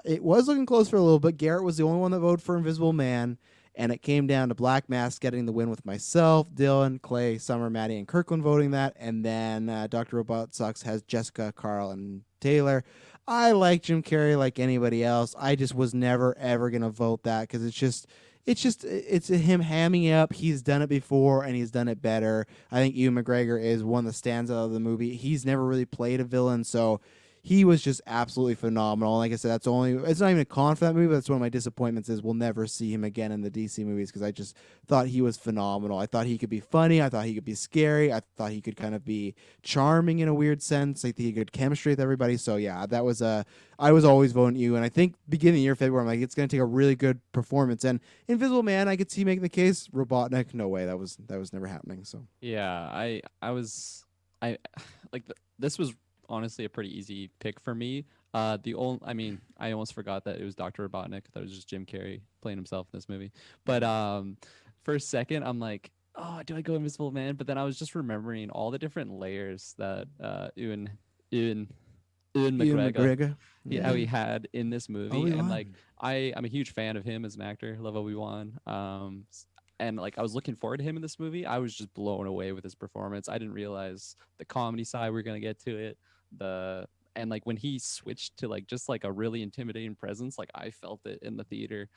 S1: It was looking close for a little bit. Garrett was the only one that voted for Invisible Man, and it came down to Black Mask getting the win with myself, Dylan, Clay, Summer, Maddie, and Kirkland voting that, and then Dr. Robot Sucks has Jessica, Carl, and Taylor. I like Jim Carrey like anybody else. I just was never ever gonna vote that because it's him hamming it up. He's done it before and he's done it better. I think Ewan McGregor is one that stands out of the movie. He's never really played a villain, so he was just absolutely phenomenal. Like I said, it's not even a con for that movie, but that's one of my disappointments is we'll never see him again in the DC movies because I just thought he was phenomenal. I thought he could be funny. I thought he could be scary. I thought he could kind of be charming in a weird sense. I think he had good chemistry with everybody. So yeah, I was always voting you. And I think beginning of the year, February, I'm like, it's going to take a really good performance. And Invisible Man, I could see making the case. Robotnik, no way. That was never happening. So
S2: Yeah, this was honestly a pretty easy pick for me. I almost forgot that it was Dr. Robotnik. That was just Jim Carrey playing himself in this movie. But for a second, I'm like, oh, do I go Invisible Man? But then I was just remembering all the different layers that Ewan McGregor, how he had in this movie.
S1: Obi-Wan.
S2: And like, I'm a huge fan of him as an actor. Love Obi-Wan. And like, I was looking forward to him in this movie. I was just blown away with his performance. I didn't realize the comedy side. We're gonna get to it. And like when he switched to like just like a really intimidating presence, like I felt it in the theater.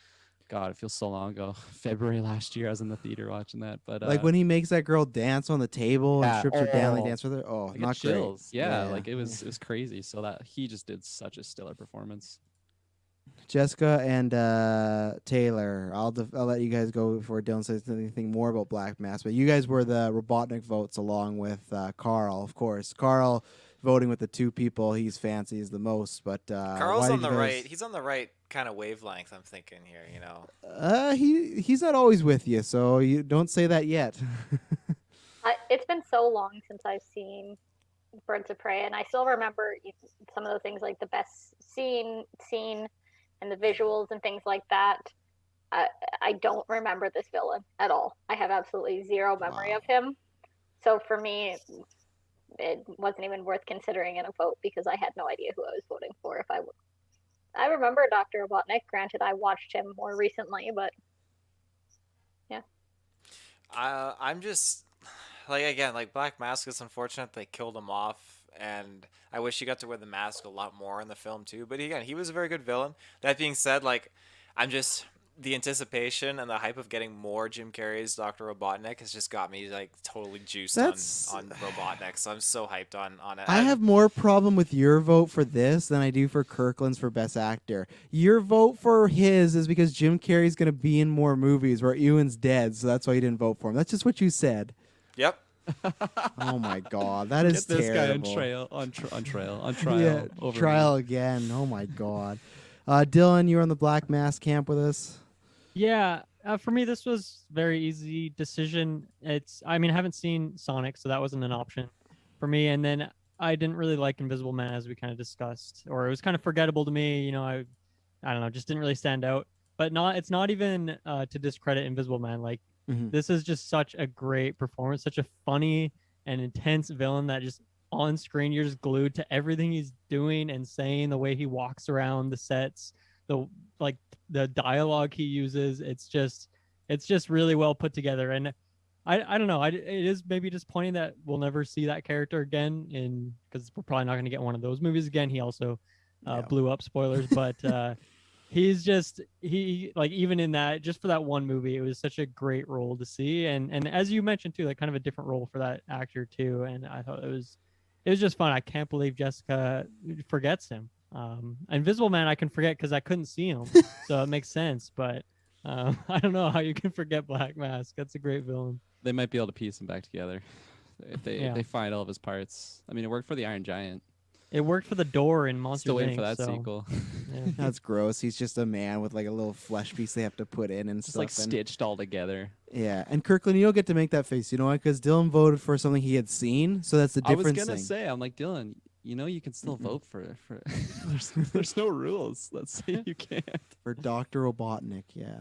S2: God, it feels so long ago. February last year, I was in the theater watching that. But
S1: like when he makes that girl dance on the table and strips her down, and dance with her. Oh,
S2: I get
S1: not
S2: chills.
S1: great.
S2: Yeah, like it was crazy. So that he just did such a stellar performance.
S1: Jessica and Taylor. I'll let you guys go before Dylan says anything more about Black Mass. But you guys were the Robotnik votes along with Carl, of course. Carl voting with the two people he's fancies the most. But
S5: Carl's on the right. He's on the right kind of wavelength. I'm thinking here. You know.
S1: He's not always with you, so you don't say that yet.
S4: It's been so long since I've seen Birds of Prey, and I still remember some of the things like the best scene and the visuals and things like that. I don't remember this villain at all. I have absolutely zero memory of him. So for me, it wasn't even worth considering in a vote because I had no idea who I was voting for. I remember Dr. Robotnik. Granted, I watched him more recently, but yeah.
S5: I'm just like Black Mask is unfortunate they killed him off, and I wish he got to wear the mask a lot more in the film too. But again, he was a very good villain. That being said, like the anticipation and the hype of getting more Jim Carrey's Dr. Robotnik has just got me like totally juiced on Robotnik. So I'm so hyped on it.
S1: I have more problem with your vote for this than I do for Kirkland's for Best Actor. Your vote for his is because Jim Carrey's going to be in more movies where Ewan's dead, so that's why you didn't vote for him. That's just what you said.
S5: Yep.
S1: Oh my God, that is
S2: Get this
S1: terrible.
S2: guy on trial.
S1: Yeah,
S2: over
S1: trial
S2: me.
S1: again. Oh my God. Dylan, you were on the Black Mask camp with us.
S3: Yeah, for me, this was very easy decision. I haven't seen Sonic, so that wasn't an option for me. And then I didn't really like Invisible Man, as we kind of discussed, or it was kind of forgettable to me. You know, I don't know, just didn't really stand out. But it's not even to discredit Invisible Man. Like, this is just such a great performance, such a funny and intense villain that just on screen you're just glued to everything he's doing and saying, the way he walks around the sets, the dialogue he uses. It's just really well put together. And I don't know, it is maybe disappointing that we'll never see that character again because we're probably not going to get one of those movies again. He also blew up, spoilers, but he even in that, just for that one movie, it was such a great role to see. And as you mentioned too, like kind of a different role for that actor too. And I thought it was just fun. I can't believe Jessica forgets him. Invisible Man I can forget because I couldn't see him, so it makes sense. But I don't know how you can forget Black Mask. That's a great villain.
S2: They might be able to piece him back together if they find all of his parts. I mean, it worked for the Iron Giant.
S3: It worked for the door in Monsters
S2: Still waiting
S3: Inc.
S2: for that
S3: so,
S2: sequel.
S3: Yeah.
S1: That's gross. He's just a man with like a little flesh piece they have to put in and
S2: Just
S1: stuff.
S2: like stitched all together.
S1: Yeah, and Kirkland, you don't get to make that face. You know why? Because Dylan voted for something he had seen, so that's the difference.
S2: I was gonna say, I'm like, Dylan, you can still vote for there's no rules. Let's say you can't.
S1: For Dr. Robotnik, yeah.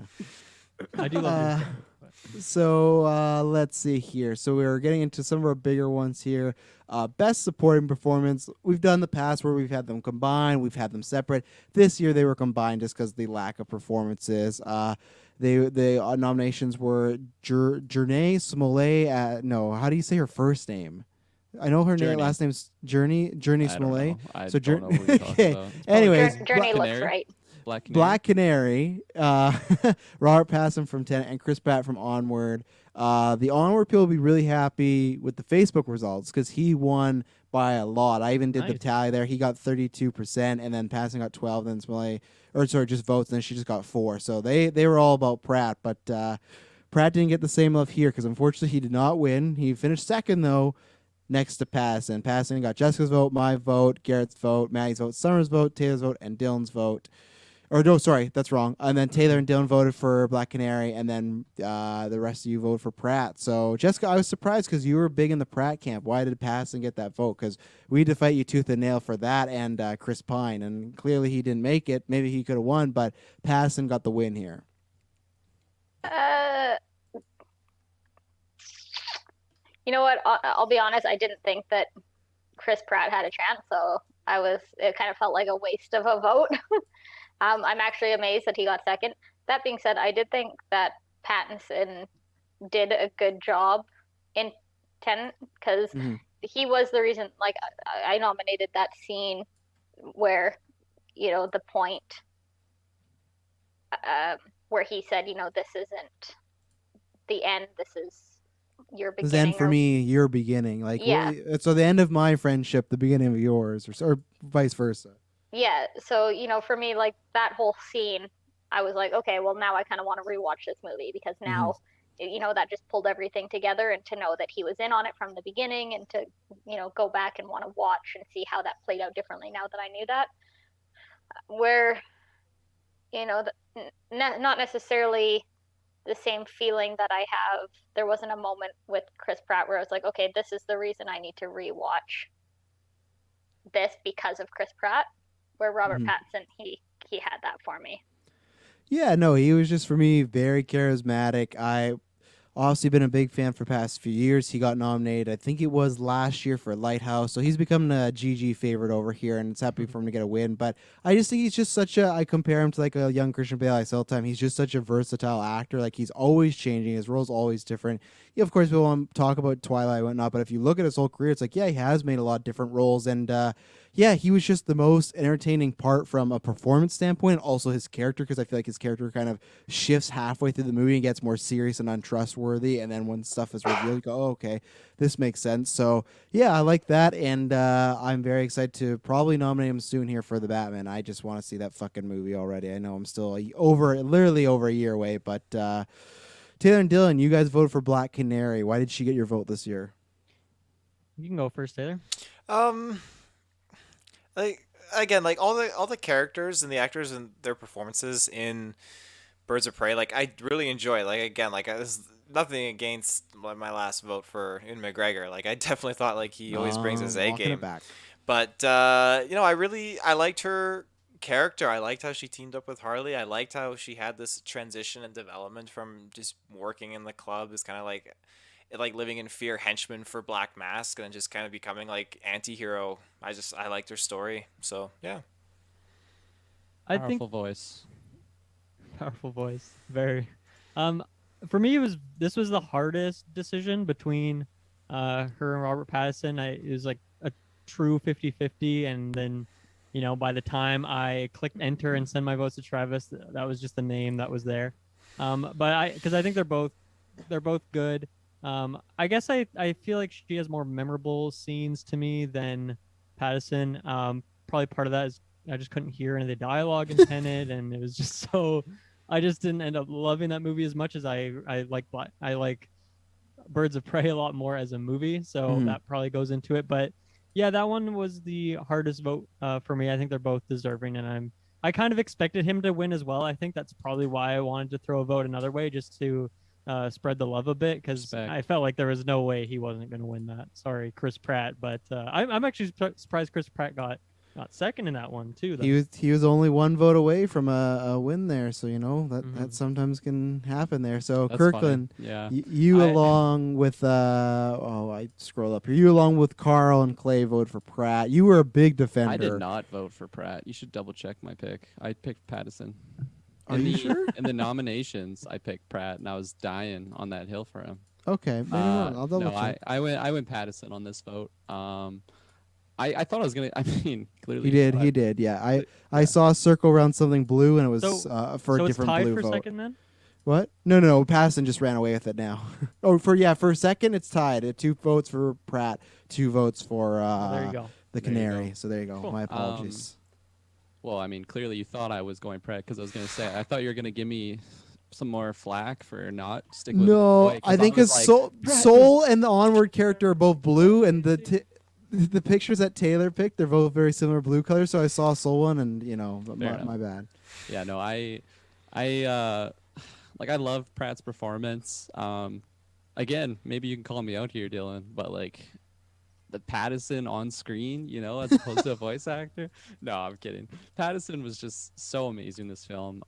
S3: I do love
S1: Uh,
S3: your pick, but-
S1: So let's see here. So we're getting into some of our bigger ones here. Best supporting performance. We've done the past where we've had them combined, we've had them separate. This year they were combined just because the lack of performances. The nominations were Journey Smollett. No, how do you say her first name? I know her
S2: Journey.
S1: last name's Journey
S2: I don't
S1: Smollett.
S2: know. I
S1: So
S2: don't know who you're talking
S1: okay.
S2: about. It's
S1: Anyways,
S4: Journey looks
S2: Canary?
S4: right.
S2: Black Canary.
S1: Black Canary, Robert Pattinson from Tenet, and Chris Pratt from Onward. The Onward people will be really happy with the Facebook results because he won by a lot. I even did the
S3: Nice.
S1: tally there. He got 32%, and then Pattinson got 12, then Smollett, or sorry, just votes, and then she just got 4. So they were all about Pratt, but Pratt didn't get the same love here because unfortunately he did not win. He finished second though, next to Pattinson. Pattinson got Jessica's vote, my vote, Garrett's vote, Maddie's vote, Summer's vote, Taylor's vote, and Dylan's vote. Or no, sorry, that's wrong. And then Taylor and Dylan voted for Black Canary, and then the rest of you voted for Pratt. So Jessica, I was surprised because you were big in the Pratt camp. Why did Pattinson get that vote? Because we had to fight you tooth and nail for that and Chris Pine, and clearly he didn't make it. Maybe he could have won, but Pattinson got the win here.
S4: You know what? I'll be honest. I didn't think that Chris Pratt had a chance, so it kind of felt like a waste of a vote. I'm actually amazed that he got second. That being said, I did think that Pattinson did a good job in Tenet because he was the reason. Like I nominated that scene where, the point where he said, this isn't the end. This is your beginning.
S1: This end for me, your beginning. Like,
S4: Yeah.
S1: So the end of my friendship, the beginning of yours, or vice versa.
S4: Yeah, so for me, like that whole scene, I was like, okay, well now I kind of want to rewatch this movie because now, that just pulled everything together, and to know that he was in on it from the beginning, and to go back and want to watch and see how that played out differently now that I knew that. Where, not necessarily the same feeling that I have. There wasn't a moment with Chris Pratt where I was like, okay, this is the reason I need to rewatch this because of Chris Pratt. Where Robert Pattinson, he had that for me.
S1: Yeah, no, he was just for me very charismatic. I obviously been a big fan for the past few years. He got nominated, I think it was last year, for Lighthouse. So he's become a GG favorite over here, and it's happy for him to get a win. But I just think he's just I compare him to like a young Christian Bale I say all the time. He's just such a versatile actor. Like he's always changing. His role's always different. Yeah, of course, we want to talk about Twilight and whatnot, but if you look at his whole career, it's like, yeah, he has made a lot of different roles. And yeah, he was just the most entertaining part from a performance standpoint, and also his character, because I feel like his character kind of shifts halfway through the movie and gets more serious and untrustworthy. And then when stuff is revealed, you go, oh, okay, this makes sense. So yeah, I like that. And I'm very excited to probably nominate him soon here for the Batman. I just want to see that fucking movie already. I know I'm still literally over a year away, but Taylor and Dylan, you guys voted for Black Canary. Why did she get your vote this year?
S3: You can go first, Taylor.
S5: Like again, like all the characters and the actors and their performances in Birds of Prey, like I really enjoy. Like again, like there's nothing against my last vote for Ewan McGregor. Like I definitely thought like he always brings his A
S1: Walking it
S5: game.
S1: back.
S5: But I liked her character. I liked how she teamed up with Harley. I liked how she had this transition and development from just working in the club is kind of like living in fear, henchman for Black Mask, and then just kind of becoming like anti-hero. I liked her story. So yeah.
S2: Powerful voice.
S3: Powerful voice. Very. For me, this was the hardest decision between her and Robert Pattinson. It was like a true 50-50, and then by the time I clicked enter and send my votes to Travis, that was just the name that was there. But because I think they're both good. I guess I feel like she has more memorable scenes to me than Pattinson. Probably part of that is I just couldn't hear any of the dialogue in Tenet, and it was just so. I just didn't end up loving that movie as much as I like Birds of Prey a lot more as a movie, so that probably goes into it. But yeah, that one was the hardest vote for me. I think they're both deserving, and I kind of expected him to win as well. I think that's probably why I wanted to throw a vote another way, just to spread the love a bit, because I felt like there was no way he wasn't going to win that. Sorry, Chris Pratt, but I'm actually surprised Chris Pratt got got second in that one too. Though.
S1: He was only one vote away from a win there, so you know that
S3: Mhm.
S1: that sometimes can happen there. So
S2: That's
S1: Kirkland,
S2: funny. Yeah.
S1: you
S2: I-
S1: along with I scroll up here. You along with Carl and Clay voted for Pratt. You were a big defender.
S2: I did not vote for Pratt. You should double check my pick. I picked Pattison.
S1: Are you sure?
S2: In the nominations, I picked Pratt, and I was dying on that hill for him.
S1: Okay, maybe wrong. I'll double
S2: no,
S1: check.
S2: I went Pattison on this vote. I thought I was gonna. I mean, clearly
S1: He did. Yeah, I saw a circle around something blue, and it was
S3: So-
S1: for
S3: so
S1: a
S3: it's
S1: different
S3: tied
S1: blue
S3: for
S1: vote.
S3: second then.
S1: What? No. Patterson just ran away with it now. For second, it's tied. 2 votes for Pratt, 2 votes for
S3: There you go.
S1: the
S2: There you
S1: Canary.
S2: go.
S1: So there you go.
S3: Cool.
S1: My apologies.
S2: Well, I mean, clearly you thought I was going Pratt because I was gonna say I thought you were gonna give me some more flack for not sticking with
S1: No,
S2: McCoy, 'cause
S1: I think
S2: was
S1: because
S2: like,
S1: Soul and the Onward character are both blue, and the pictures that Taylor picked, they're both very similar blue colors. So I saw a Soul one, and my bad.
S2: Yeah, no, I like I love Pratt's performance. Again, maybe you can call me out here, Dylan, but like the Pattison on screen, as opposed to a voice actor. No, I'm kidding. Pattison was just so amazing in this film.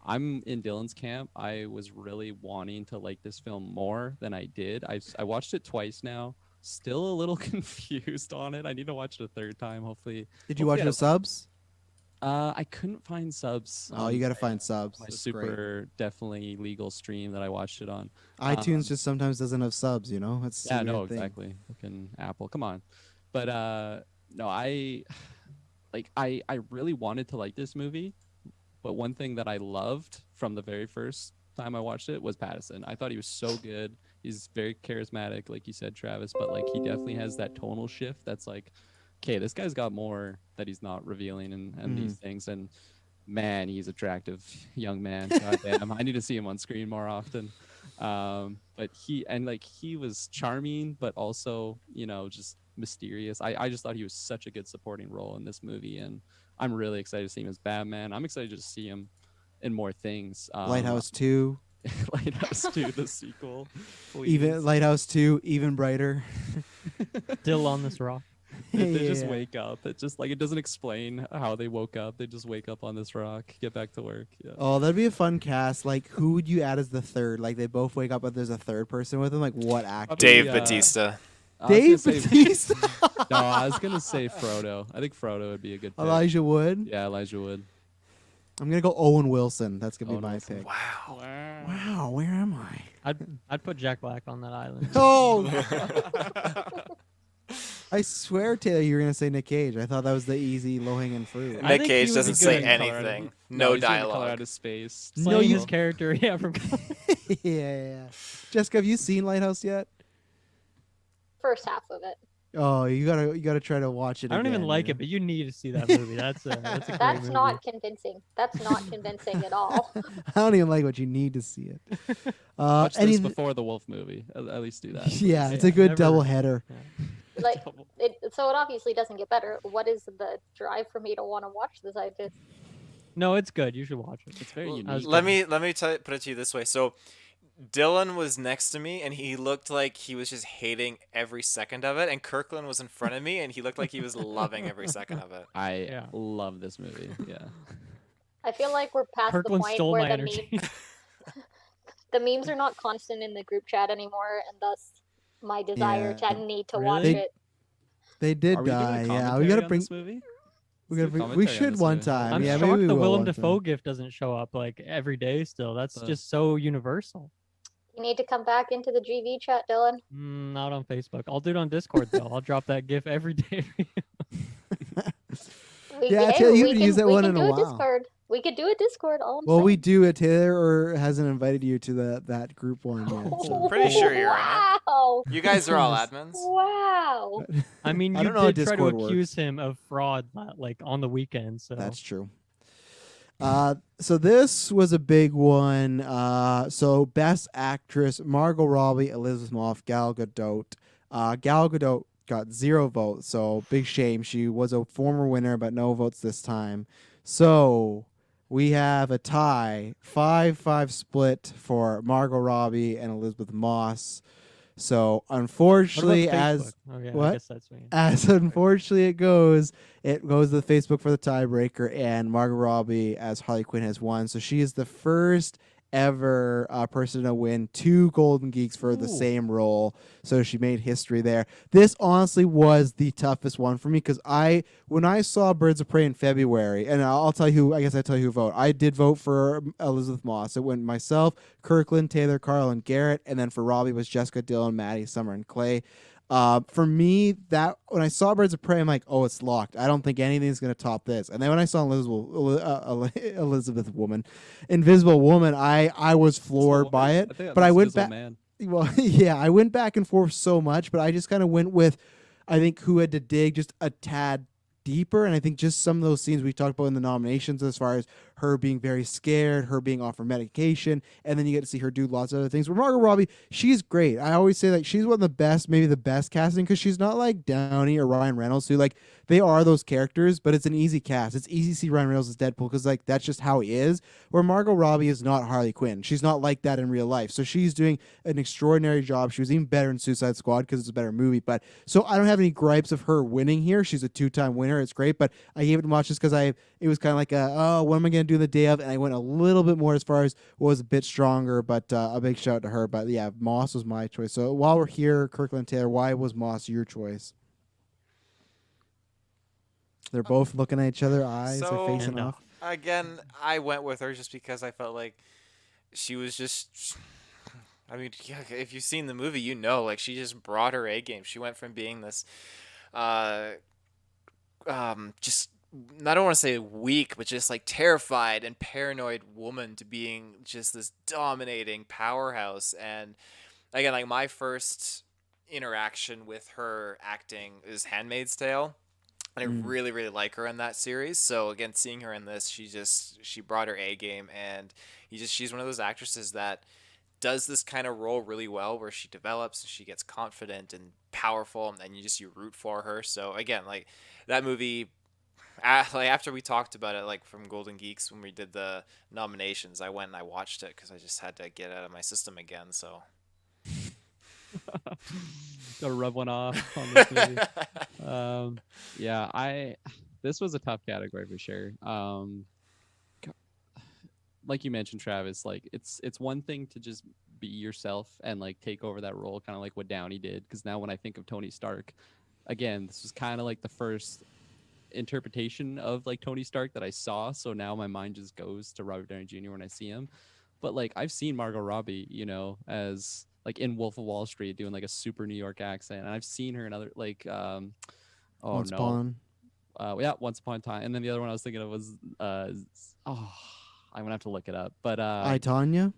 S2: I'm in Dylan's camp. I was really wanting to like this film more than I did. I watched it twice now. Still a little confused on it. I need to watch it a third time. Hopefully.
S1: Did you watch the subs?
S2: I couldn't find subs.
S1: Oh, you got to find subs.
S2: My
S1: That's
S2: super
S1: great.
S2: definitely legal stream that I watched it on.
S1: iTunes just sometimes doesn't have subs. It's a
S2: Yeah,
S1: weird
S2: no,
S1: thing.
S2: exactly. Fucking Apple, come on. But no, I really wanted to like this movie, but one thing that I loved from the very first time I watched it was Pattison. I thought he was so good. He's very charismatic, like you said, Travis, but like he definitely has that tonal shift that's like, okay, this guy's got more that he's not revealing and these things. And man, he's attractive young man. God damn, I need to see him on screen more often. But he was charming, but also, just mysterious. I just thought he was such a good supporting role in this movie, and I'm really excited to see him as Batman. I'm excited to just see him in more things.
S1: Lighthouse 2.
S2: Lighthouse 2, the sequel.
S1: Even
S2: Please.
S1: Lighthouse 2, even brighter.
S3: Still on this rock.
S2: They just
S1: Yeah.
S2: wake up. It just it doesn't explain how they woke up. They just wake up on this rock, get back to work. Yeah.
S1: Oh, that'd be a fun cast. Like, who would you add as the third? Like, they both wake up, but there's a third person with them. Like, what actor?
S2: Probably,
S5: Dave Bautista.
S2: I was
S1: Dave
S2: gonna say-
S1: Bautista.
S2: No, I was gonna say Frodo. I think Frodo would be a good pick.
S1: Elijah Wood.
S2: Yeah, Elijah Wood.
S1: I'm gonna go Owen Wilson. That's gonna be
S2: Owen
S1: my
S2: Wilson.
S1: pick.
S5: Wow.
S1: Wow, where am I?
S3: I'd put Jack Black on that island.
S1: Oh, I swear, Taylor, you were gonna say Nick Cage. I thought that was the easy, low-hanging fruit.
S3: I
S5: Nick
S3: think he
S5: Cage
S3: would be
S5: doesn't
S3: good
S5: say
S3: in
S2: Colorado.
S5: anything.
S2: No,
S5: No
S2: he's doing
S5: dialogue.
S2: Colorado Space.
S1: No,
S3: Playing
S1: you-
S3: his character, yeah, from
S1: yeah. Jessica, have you seen Lighthouse yet?
S4: First half of it.
S1: Oh, you gotta try to watch it.
S3: I don't even
S1: again,
S3: like
S1: you
S3: it, but you need to see that movie. That's a great
S4: That's
S3: movie.
S4: not convincing. That's not convincing at all.
S1: know? I don't even like what you need to see it.
S2: Watch this
S1: any-
S2: before the Wolf movie. At least do that.
S1: yeah, it's
S3: Yeah,
S1: a good
S3: never-
S1: double header.
S4: Like, so it obviously doesn't get better. What is the drive for me to want to watch this?
S3: No, it's good. You should watch it.
S2: It's very
S5: Well,
S2: unique.
S5: Let me put it to you this way. So Dylan was next to me and he looked like he was just hating every second of it, and Kirkland was in front of me and he looked like he was loving every second of it.
S2: I
S3: Yeah.
S2: love this movie. Yeah.
S4: I feel like we're past
S3: Kirkland
S4: the point
S3: stole
S4: where
S3: my
S4: the
S3: energy.
S4: the memes are not constant in the group chat anymore, and thus my desire
S1: Yeah.
S4: to need to watch
S3: Really?
S4: it.
S1: They did
S2: Are we doing
S1: die.
S2: a
S1: Yeah, we
S2: commentary
S1: gotta
S2: on
S1: bring.
S2: this movie?
S1: We
S2: Let's do a
S1: gotta. We
S2: commentary on
S1: should
S2: this
S1: one
S2: movie.
S1: time.
S3: I'm
S1: yeah,
S3: shocked
S1: maybe we
S3: the
S1: will
S3: Willem
S1: one
S3: Dafoe
S1: time.
S3: gift doesn't show up like every day still. That's
S2: Uh,
S3: just so universal.
S4: You need to come back into the GV chat, Dylan.
S3: Not on Facebook. I'll do it on Discord though. I'll drop that gif every day.
S1: Yeah, Taylor, you
S4: we
S1: haven't used that
S4: we
S1: one
S4: can
S1: in
S4: do
S1: a while.
S4: Discord. We could do a Discord. All I'm
S1: Well,
S4: saying.
S1: we do it. Taylor hasn't invited you to that group one yet. So.
S5: Pretty sure you're in it.
S4: Wow!
S5: You guys are all admins.
S4: Wow!
S3: I mean,
S1: I
S3: you
S1: don't know how
S3: did try to
S1: Discord
S3: accuse him of fraud like on the weekend. So
S1: That's true. So this was a big one. So Best Actress: Margot Robbie, Elizabeth Moss, Gal Gadot. Gal Gadot got 0 votes, so big shame. She was a former winner, but no votes this time. So we have a tie, 5-5 split for Margot Robbie and Elizabeth Moss. So
S3: What about
S1: unfortunately,
S3: Facebook? Oh yeah, I
S1: what?
S3: guess that's me.
S1: As unfortunately it goes to Facebook for the tiebreaker, and Margot Robbie as Harley Quinn has won. So she is the first ever person to win 2 Golden Geeks for the
S3: Ooh.
S1: same role. So she made history there. This honestly was the toughest one for me because when I saw Birds of Prey in February, and I'll tell you who, I guess I tell you who vote. I did vote for Elizabeth Moss. It went myself, Kirkland, Taylor, Carl, and Garrett, and then for Robbie was Jessica, Dylan, Maddie, Summer, and Clay. For me, that when I saw Birds of Prey, I'm like, oh, it's locked. I don't think anything's gonna top this. And then when I saw Invisible Woman, I was floored by it.
S2: I think
S1: But I
S2: that's
S1: went
S2: Invisible
S1: back.
S2: Man.
S1: Well, yeah, I went back and forth so much, but I just kind of went with, I think, who had to dig just a tad deeper. And I think just some of those scenes we talked about in the nominations, as far as her being very scared, her being off her medication, and then you get to see her do lots of other things. But Margot Robbie, she's great. I always say that she's one of the best, maybe the best casting, because she's not like Downey or Ryan Reynolds, who like they are those characters, but it's an easy cast. It's easy to see Ryan Reynolds as Deadpool because like that's just how he is. Where Margot Robbie is not Harley Quinn. She's not like that in real life. So she's doing an extraordinary job. She was even better in Suicide Squad because it's a better movie. But so I don't have any gripes of her winning here. She's a 2-time winner. It's great. But I gave it to much just because it was kind of like what am I going to do the day of? And I went a little bit more as far as what was a bit stronger. But a big shout out to her. But yeah, Moss was my choice. So while we're here, Kirkland Taylor, why was Moss your choice? They're both looking at each other, eyes are facing
S3: And,
S1: off.
S5: Again, I went with her just because I felt like she was just. I mean, yeah, if you've seen the movie, you know, like she just brought her A game. She went from being this, just I don't want to say weak, but just like terrified and paranoid woman to being just this dominating powerhouse. And again, like my first interaction with her acting is Handmaid's Tale. And I really, really like her in that series. So again, seeing her in this, she brought her A game, and she's one of those actresses that does this kind of role really well, where she develops and she gets confident and powerful, and then you root for her. So again, like that movie, like after we talked about it, like from Golden Geeks when we did the nominations, I went and I watched it because I just had to get it out of my system again. So.
S2: Gotta rub one off on this movie. Yeah, this was a tough category for sure. Like you mentioned, Travis, like it's one thing to just be yourself and like take over that role, kind of like what Downey did. Because now when I think of Tony Stark, again, this was kind of like the first interpretation of like Tony Stark that I saw. So now my mind just goes to Robert Downey Jr. when I see him. But like I've seen Margot Robbie, as like in Wolf of Wall Street doing like a super New York accent, and I've seen her in other like
S1: Once Upon.
S2: Once Upon a Time, and then the other one I was thinking of was I'm gonna have to look it up, but
S1: I, Tanya?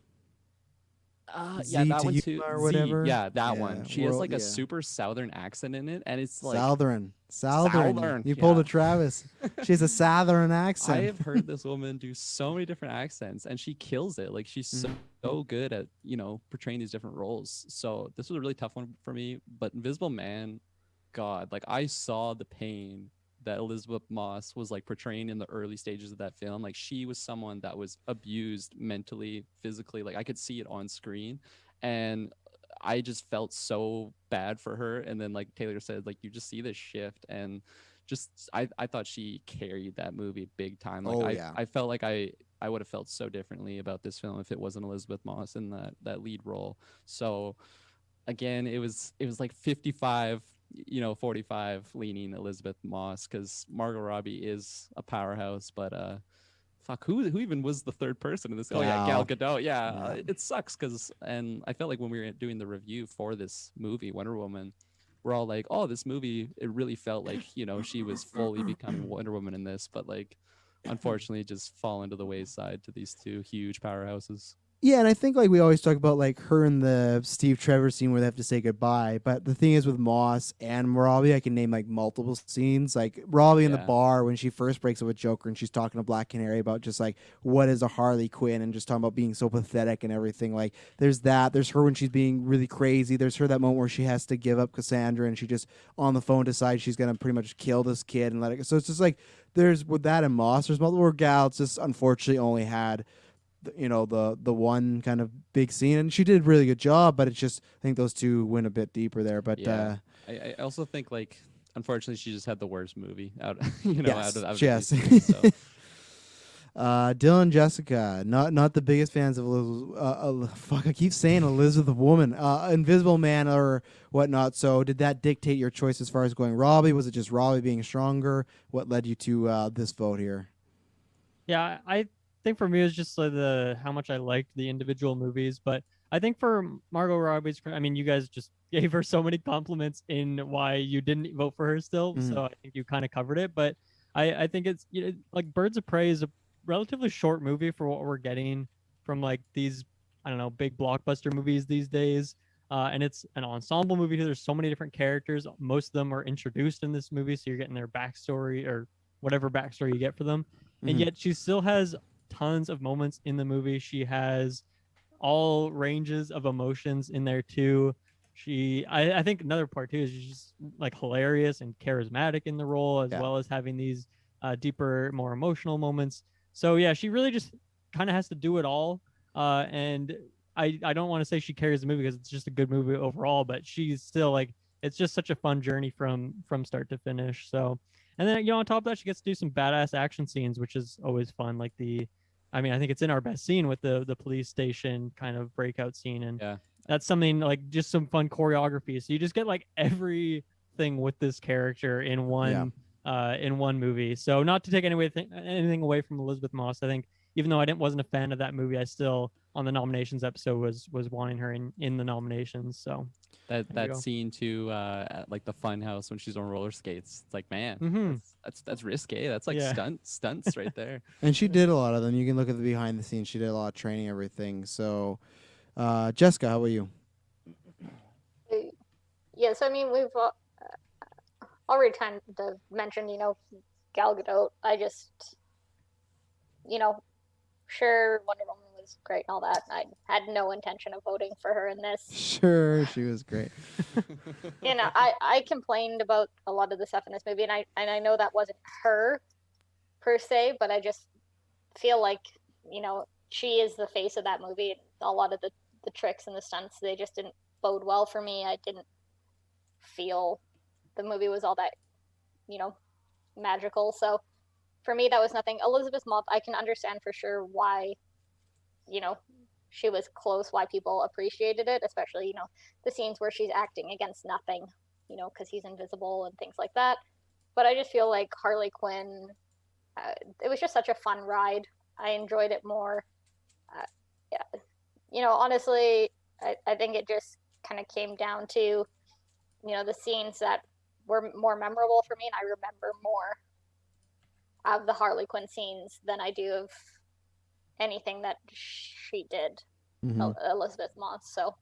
S2: yeah, that one
S1: you
S2: too,
S1: or whatever.
S2: yeah, that
S1: Yeah,
S2: one. She has like a
S1: yeah.
S2: super southern accent in it, and it's like
S1: Southern.
S2: Southern,
S1: You pulled
S2: yeah.
S1: a Travis. She has a Southern accent.
S2: I have heard this woman do so many different accents, and she kills it. Like she's so good at portraying these different roles. So this was a really tough one for me. But Invisible Man, God, like I saw the pain that Elizabeth Moss was like portraying in the early stages of that film. Like she was someone that was abused mentally, physically. Like I could see it on screen, and I just felt so bad for her. And then like Taylor said, like you just see this shift, and just I thought she carried that movie big time. Like I felt like I would have felt so differently about this film if it wasn't Elizabeth Moss in that lead role. So again, it was like 55, 45 leaning Elizabeth Moss, because Margot Robbie is a powerhouse. But fuck, who even was the third person in this? Oh yeah, Gal Gadot. Yeah. It sucks and I felt like when we were doing the review for this movie, Wonder Woman, we're all like, oh, this movie, it really felt like she was fully becoming Wonder Woman in this, but like unfortunately just fall into the wayside to these two huge powerhouses.
S1: Yeah, and I think like we always talk about like her and the Steve Trevor scene where they have to say goodbye. But the thing is with Moss and Robbie, I can name like multiple scenes. Like Robbie in the bar when she first breaks up with Joker and she's talking to Black Canary about just like what is a Harley Quinn, and just talking about being so pathetic and everything. Like there's that. There's her when she's being really crazy. There's her that moment where she has to give up Cassandra and she just on the phone decides she's gonna pretty much kill this kid and let it go. So it's just like there's with that and Moss, there's multiple gals just unfortunately only had the one kind of big scene, and she did a really good job. But it's just I think those two went a bit deeper there. But
S2: Yeah. I also think like unfortunately she just had the worst movie out
S1: yes,
S2: out of
S1: yes.
S2: these movies, so.
S1: Dylan and Jessica, not the biggest fans of Elizabeth. Fuck, I keep saying Elizabeth Woman, Invisible Man or whatnot. So, did that dictate your choice as far as going Robbie? Was it just Robbie being stronger? What led you to this vote here?
S3: Yeah, I think for me it was just like how much I liked the individual movies, but I think for Margot Robbie's, I mean, you guys just gave her so many compliments in why you didn't vote for her still, so I think you kind of covered it. But I think it's like Birds of Prey is a relatively short movie for what we're getting from like these, I don't know, big blockbuster movies these days. And it's an ensemble movie. There's so many different characters. Most of them are introduced in this movie, so you're getting their backstory or whatever backstory you get for them. And yet she still has tons of moments in the movie. She has all ranges of emotions in there too. I think another part too is she's just like hilarious and charismatic in the role, as well as having these deeper, more emotional moments. So yeah, she really just kind of has to do it all. And I don't want to say she carries the movie because it's just a good movie overall, but she's still like, it's just such a fun journey from start to finish. So, and then on top of that, she gets to do some badass action scenes, which is always fun. Like I think it's in our best scene with the police station kind of breakout scene, and that's something like just some fun choreography. So you just get like everything with this character in one movie. So not to take anything away from Elizabeth Moss, I think even though I wasn't a fan of that movie, I still on the nominations episode was wanting her in the nominations. So
S2: that scene too, at like the fun house when she's on roller skates, it's like, man, that's risque. That's like stunts right there.
S1: And she did a lot of them. You can look at the behind the scenes. She did a lot of training, everything. So, Jessica, how about you?
S4: Yes, I mean we've already kind of mentioned, Gal Gadot. I just, sure, Wonder Woman was great and all that. I had no intention of voting for her in this.
S1: Sure, she was great.
S4: I complained about a lot of the stuff in this movie, and I know that wasn't her per se, but I just feel like, she is the face of that movie. And a lot of the tricks and the stunts, they just didn't bode well for me. I didn't feel the movie was all that, magical. So for me, that was nothing. Elizabeth Moss, I can understand for sure why, she was close, why people appreciated it, especially, the scenes where she's acting against nothing, because he's invisible and things like that. But I just feel like Harley Quinn, it was just such a fun ride. I enjoyed it more. Honestly, I think it just kind of came down to, the scenes that were more memorable for me, and I remember more of the Harley Quinn scenes than I do of anything that she did, Elizabeth Moss. So,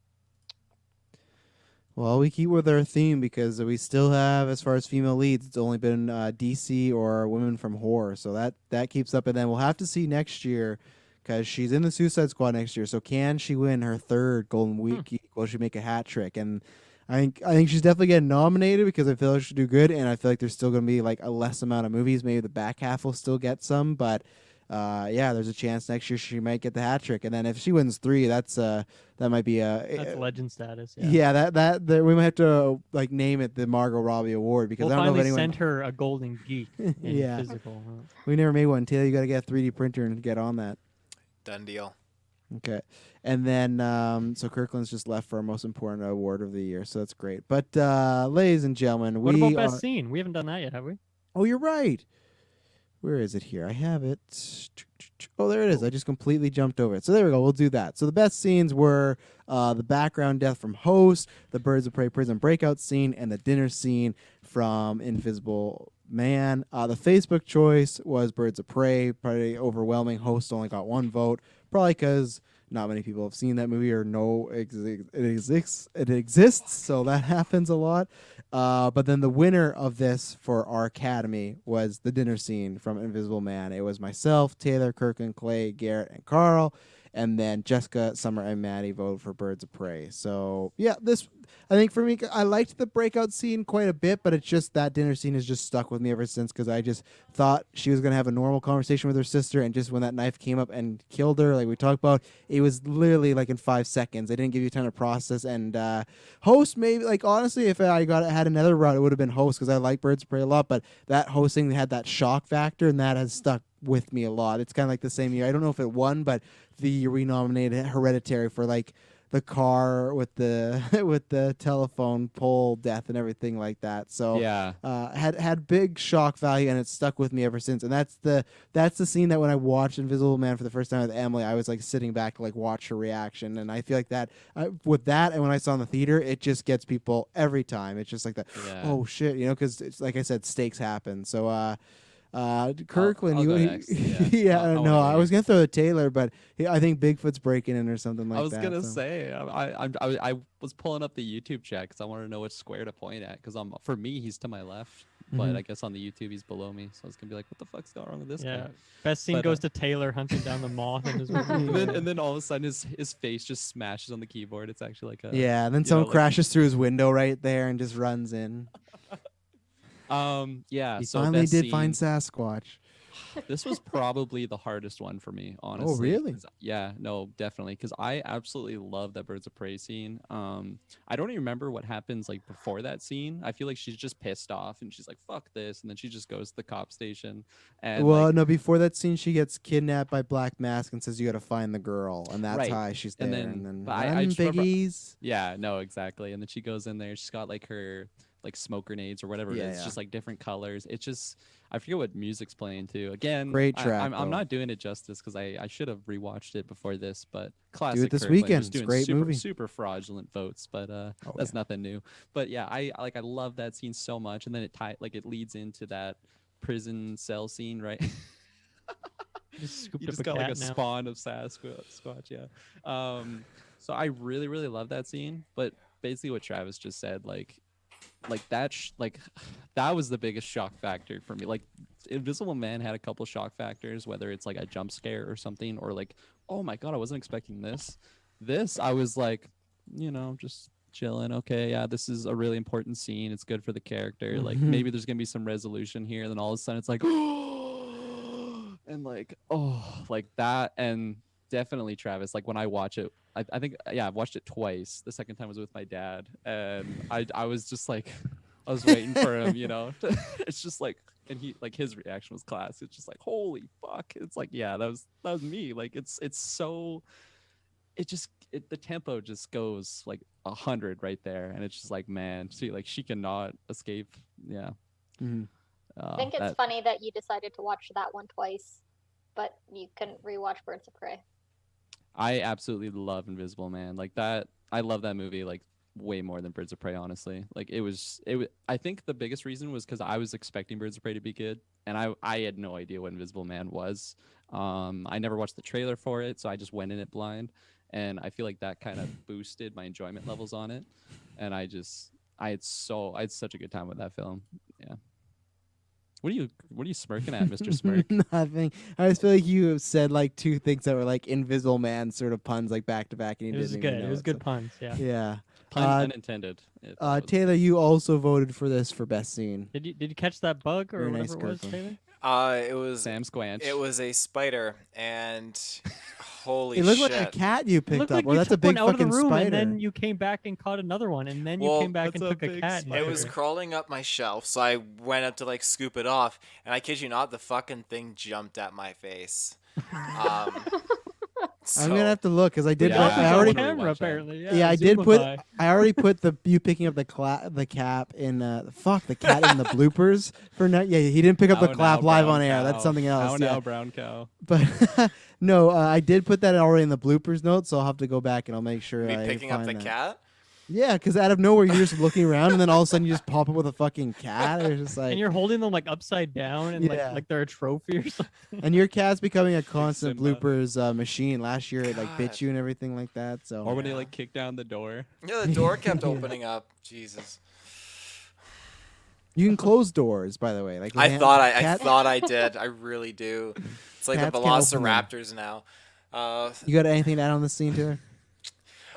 S1: well, we keep with our theme because we still have, as far as female leads, it's only been DC or Women from Horror. So that keeps up, and then we'll have to see next year because she's in the Suicide Squad next year. So can she win her third Golden Week? Will she make a hat trick? And I think she's definitely getting nominated because I feel like she'll do good, and I feel like there's still going to be like a less amount of movies. Maybe the back half will still get some, but there's a chance next year she might get the hat trick. And then if she wins 3, that might be
S3: that's legend status.
S1: That we might have to like name it the Margot Robbie Award because
S3: we'll
S1: I don't know if anyone
S3: sent her a Golden Geek in physical. Huh?
S1: We never made one. Taylor, you got to get a 3D printer and get on that.
S5: Done deal.
S1: Okay. And then, so Kirkland's just left for our most important award of the year, so that's great. But, ladies and gentlemen,
S3: what about best scene? We haven't done that yet, have we?
S1: Oh, you're right. Where is it here? I have it. Oh, there it is. I just completely jumped over it. So there we go. We'll do that. So the best scenes were the background death from Host, the Birds of Prey prison breakout scene, and the dinner scene from Invisible Man. The Facebook choice was Birds of Prey. Probably overwhelming. Host only got 1 vote. Probably because not many people have seen that movie or know it exists. So that happens a lot. But then the winner of this for our Academy was the dinner scene from Invisible Man. It was myself, Taylor, Kirkland, Clay, Garrett, and Carl. And then Jessica, Summer, and Maddie voted for Birds of Prey. So, yeah, I think for me, I liked the breakout scene quite a bit, but it's just that dinner scene has just stuck with me ever since because I just thought she was gonna have a normal conversation with her sister, and just when that knife came up and killed her, like we talked about, it was literally like in 5 seconds. They didn't give you time to process. And host, maybe, like, honestly, if I had another route, it would have been host because I like Birds of Prey a lot, but that hosting had that shock factor, and that has stuck with me a lot. It's kind of like the same year. I don't know if it won, but the renominated Hereditary for like the car with the with the telephone pole death and everything like that. So
S2: Yeah.
S1: had big shock value, and it's stuck with me ever since. And that's the scene that when I watched Invisible Man for the first time with Emily, I was like sitting back to like watch her reaction. And I feel like that with that, and when I saw in the theater, it just gets people every time. It's just like that.
S2: Yeah.
S1: Oh shit, because it's like I said, stakes happen. So Kirkland,
S2: I'll
S1: you
S2: go next. Yeah,
S1: yeah,
S2: I'll
S1: no,
S2: go
S1: I was
S2: next.
S1: gonna throw to Taylor, but I think Bigfoot's breaking in or something like that.
S2: I was gonna
S1: so.
S2: say I was pulling up the YouTube chat because I wanted to know which square to point at because for me he's to my left, but I guess on the YouTube he's below me, so I was gonna be like, what the fuck's going wrong with this
S3: Yeah.
S2: guy?
S3: Best scene
S2: But,
S3: goes to Taylor hunting down the moth in his movie.
S2: And then all of a sudden his face just smashes on the keyboard. It's actually like a
S1: Yeah, and then
S2: you
S1: someone
S2: know, like-
S1: crashes through his window right there and just runs in.
S2: Yeah.
S1: He
S2: So
S1: finally
S2: best
S1: did find
S2: scene.
S1: Sasquatch.
S2: This was probably the hardest one for me, honestly.
S1: really?
S2: 'cause- Yeah, no, definitely, because I absolutely love that Birds of Prey scene. I don't even remember what happens like before that scene. I feel like she's just pissed off and she's like, "Fuck this," and then she just goes to the cop station. And
S1: Well,
S2: like,
S1: no, before that scene, she gets kidnapped by Black Mask and says, "You got to find the girl," and that's
S2: Right.
S1: how she's there.
S2: And
S1: And
S2: then-
S1: then,
S2: but I
S1: run,
S2: just remember-
S1: biggies.
S2: yeah, no, exactly. And then she goes in there. She's got like her like smoke grenades or whatever it
S1: Yeah,
S2: is,
S1: yeah.
S2: just like different colors. It's just I forget what music's playing too. Again,
S1: Great track,
S2: I'm
S1: though.
S2: not doing it justice because I should have rewatched it before this, but classic.
S1: this
S2: Kirkland,
S1: weekend.
S2: just
S1: It's a
S2: doing
S1: great
S2: super,
S1: movie.
S2: super fraudulent votes, but that's
S1: yeah.
S2: nothing new. But yeah, I love that scene so much, and then it leads into that prison cell scene, right?
S3: Just scooped
S2: You
S3: up
S2: just
S3: a
S2: got like a
S3: cat now.
S2: spawn of Sasquatch, yeah. So I really, really love that scene. But basically, what Travis just said, like that was the biggest shock factor for me. Like, Invisible Man had a couple shock factors, whether it's like a jump scare or something, or like, oh my god, I wasn't expecting this. This I was like, just chilling. Okay, yeah, this is a really important scene. It's good for the character. Like maybe there's gonna be some resolution here. And then all of a sudden it's like, and like, oh, like that. And definitely Travis, like when I watch it, I think, yeah, I've watched it twice. The second time was with my dad, and I was just like, I was waiting for him, It's just like, and he, like, his reaction was class. It's just like, holy fuck. It's like, yeah, that was me. Like, it's so, the tempo just goes like 100 right there, and it's just like, man, she cannot escape. Yeah.
S1: Mhm.
S4: I think it's funny that you decided to watch that one twice, but you couldn't rewatch Birds of Prey.
S2: I absolutely love Invisible Man. Like that, I love that movie like way more than Birds of Prey, honestly. Like it was I think the biggest reason was because I was expecting Birds of Prey to be good, and I had no idea what Invisible Man was. I never watched the trailer for it, so I just went in it blind, and I feel like that kind of boosted my enjoyment levels on it. And I had such a good time with that film. Yeah. What are you smirking at, Mr. Smirk?
S1: Nothing. I just feel like you said like two things that were like Invisible Man sort of puns, like back to back, and you
S3: It was
S1: didn't
S3: good.
S1: even know
S3: It was good
S1: so-
S3: puns. Yeah.
S1: Yeah.
S2: Pun
S1: Uh,
S2: unintended.
S1: Taylor, you also voted for this for best scene.
S3: Did you catch that bug or
S1: Very
S3: whatever
S1: nice,
S3: it was,
S1: Kirkland.
S3: Taylor?
S5: It was
S2: Sam Squanch.
S5: It was a spider, and holy
S1: It looked
S5: shit!
S1: like a cat you
S3: It
S1: picked
S3: looked
S1: up.
S3: like
S1: Well,
S3: you
S1: that's a
S3: took one
S1: big
S3: out of the
S1: fucking
S3: room,
S1: spider.
S3: and then you came back and caught another one, and then you
S5: Well,
S3: came back and
S2: that's a
S3: took a
S2: big
S3: cat. and
S5: It
S3: took
S5: was
S3: her.
S5: crawling up my shelf, so I went up to like scoop it off, and I kid you not, the fucking thing jumped at my face.
S1: I'm gonna have to look because I did.
S2: Yeah,
S1: I already.
S2: totally
S3: camera
S2: watch that.
S3: apparently.
S1: Yeah, I did put.
S3: Zoomify.
S1: I already put you picking up the cap in the cat in the bloopers for night. Yeah, he didn't pick up the
S2: How
S1: clap
S2: now,
S1: live
S2: brown
S1: on air.
S2: cow.
S1: That's something else.
S2: How
S1: yeah.
S2: now, brown cow.
S1: But no, I did put that already in the bloopers note, so I'll have to go back and I'll make sure
S5: Be
S1: I
S5: picking up
S1: find
S5: the
S1: that.
S5: cat.
S1: Yeah, because out of nowhere you're just looking around and then all of a sudden you just pop up with a fucking cat. It's just like,
S3: And you're holding them like upside down and
S1: Yeah.
S3: like they're a trophy or something.
S1: and your cat's becoming a constant
S2: Simba.
S1: bloopers machine. Last year it like bit
S5: God.
S1: you and everything like that. So
S2: Or when they
S5: Yeah.
S2: like kick down the door.
S5: Yeah, the door kept opening up. Jesus.
S1: you can close doors, by the way. Like
S5: I thought I
S1: cat-
S5: thought I did. I really do. It's like the
S1: Cats can't open them.
S5: Velociraptors now.
S1: You got anything to add on the scene, Taylor?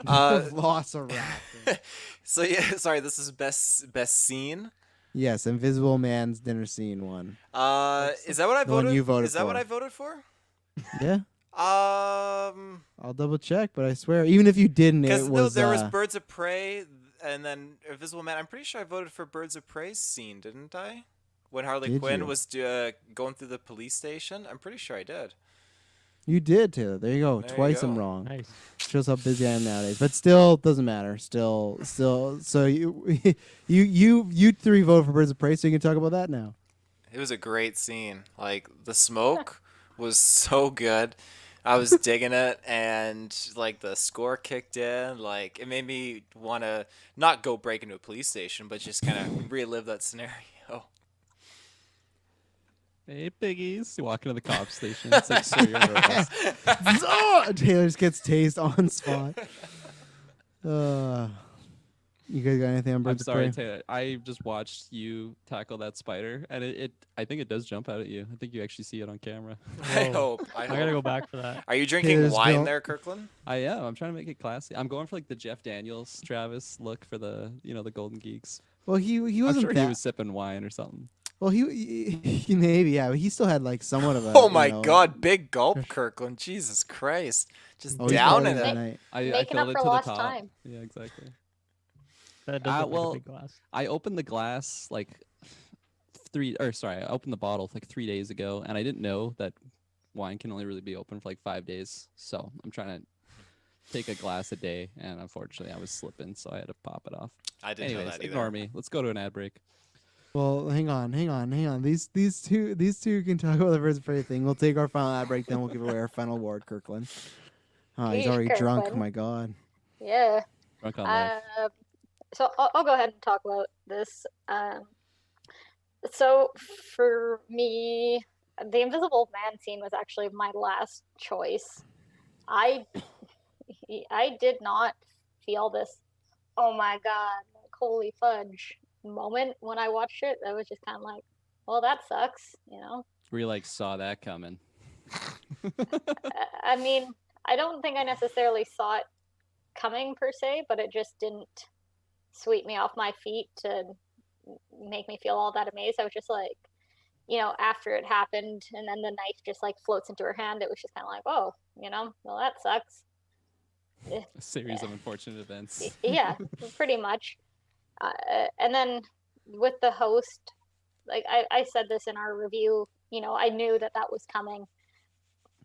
S1: Velociraptor.
S5: So yeah, sorry. This is best scene.
S1: Yes, Invisible Man's dinner scene one.
S5: Is that what I
S1: The one
S5: voted?
S1: you voted
S5: Is that what
S1: for.
S5: I voted for?
S1: Yeah,
S5: Um,
S1: I'll double check, but I swear, even if you didn't,
S5: because
S1: it
S5: no,
S1: was.
S5: there was Birds of Prey, and then Invisible Man. I'm pretty sure I voted for Birds of Prey's scene, didn't I? When Harley
S1: Did
S5: Quinn
S1: you?
S5: was going through the police station. I'm pretty sure I did.
S1: You did, Taylor. There you go.
S5: There you
S1: Twice
S5: go.
S1: I'm wrong.
S3: Nice.
S1: Shows how busy I am nowadays, but still doesn't matter. Still. So you, you three voted for Birds of Prey, so you can talk about that now.
S5: It was a great scene. Like the smoke was so good. I was digging it, and like the score kicked in. Like it made me want to not go break into a police station, but just kind of relive that scenario.
S2: Hey, piggies! You walk into the cop station. It's like, sir, you're under arrest.
S1: Taylor just gets tased on spot. You guys got anything on
S2: I'm
S1: Birds of
S2: sorry,
S1: Prey?
S2: Taylor. I just watched you tackle that spider, and I think it does jump out at you. I think you actually see it on camera.
S5: I
S3: Whoa.
S5: hope. I
S3: I gotta
S5: hope.
S3: go back for that.
S5: Are you drinking
S1: Taylor's
S5: wine
S1: Bill-
S5: there, Kirkland?
S2: I am. I'm trying to make it classy. I'm going for like the Jeff Daniels, Travis look for the the Golden Geeks.
S1: Well, he
S2: I'm
S1: wasn't
S2: sure
S1: that.
S2: he was sipping wine or something.
S1: Well, he maybe, yeah, but he still had like somewhat of a.
S5: Oh my
S1: you know,
S5: God! Big gulp, Kirkland. Jesus Christ! Just
S1: Oh, he's
S5: down
S1: partying
S5: in
S1: that
S5: it.
S1: night.
S2: I
S4: Making
S2: filled
S4: up
S2: it
S4: for
S2: to the
S4: lost
S2: top.
S4: time.
S2: Yeah, exactly.
S3: That does look like
S2: well,
S3: a big glass.
S2: I opened the glass like I opened the bottle like 3 days ago, and I didn't know that wine can only really be open for like 5 days. So I'm trying to take a glass a day, and unfortunately I was slipping, so I had to pop it off.
S5: I didn't know
S2: Anyways,
S5: that either.
S2: ignore me. Let's go to an ad break.
S1: Well, hang on. These two can talk about the Birds of Prey thing. We'll take our final ad break, then we'll give away our final award, Kirkland. Oh, he's
S4: Yeesh,
S1: already drunk.
S4: Kirkland.
S1: My God.
S4: Yeah.
S2: Drunk on life.
S4: So I'll go ahead and talk about this. So for me, the Invisible Man scene was actually my last choice. I did not feel this, oh my God, like, holy fudge moment when I watched it. I was just kind of like, well, that sucks,
S2: We like saw that coming.
S4: I mean, I don't think I necessarily saw it coming per se, but it just didn't sweep me off my feet to make me feel all that amazed. I was just like, after it happened and then the knife just like floats into her hand, it was just kind of like, oh, well, that sucks.
S2: A series of unfortunate events.
S4: Yeah, pretty much. And then with the host, like I said this in our review, I knew that was coming.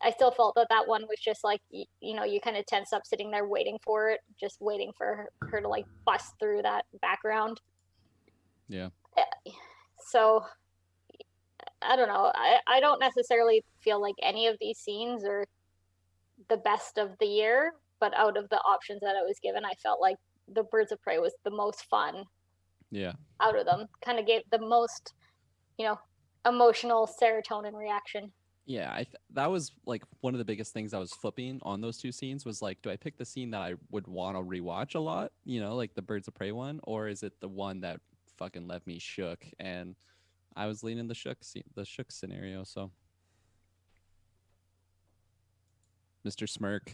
S4: I still felt that one was just like, you kind of tense up sitting there waiting for it, just waiting for her to like bust through that background.
S2: Yeah.
S4: So I don't know. I don't necessarily feel like any of these scenes are the best of the year, but out of the options that I was given, I felt like the Birds of Prey was the most fun.
S2: Yeah.
S4: Out of them, kind of gave the most, emotional serotonin reaction.
S2: Yeah, that was like one of the biggest things I was flipping on those two scenes was like, do I pick the scene that I would want to rewatch a lot, like the Birds of Prey one, or is it the one that fucking left me shook? And I was leaning the shook scenario. So, Mr. Smirk.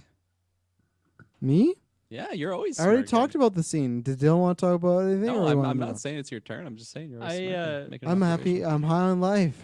S1: Me?
S2: Yeah, you're always.
S1: I already
S2: smirking.
S1: talked about the scene. Did Dylan want to talk about anything?
S2: No,
S1: or you
S2: I'm
S1: wanna know?
S2: not saying it's your turn. I'm just saying you're. Always
S3: I,
S2: smirking, making an
S1: I'm happy.
S2: observation.
S1: I'm high on life.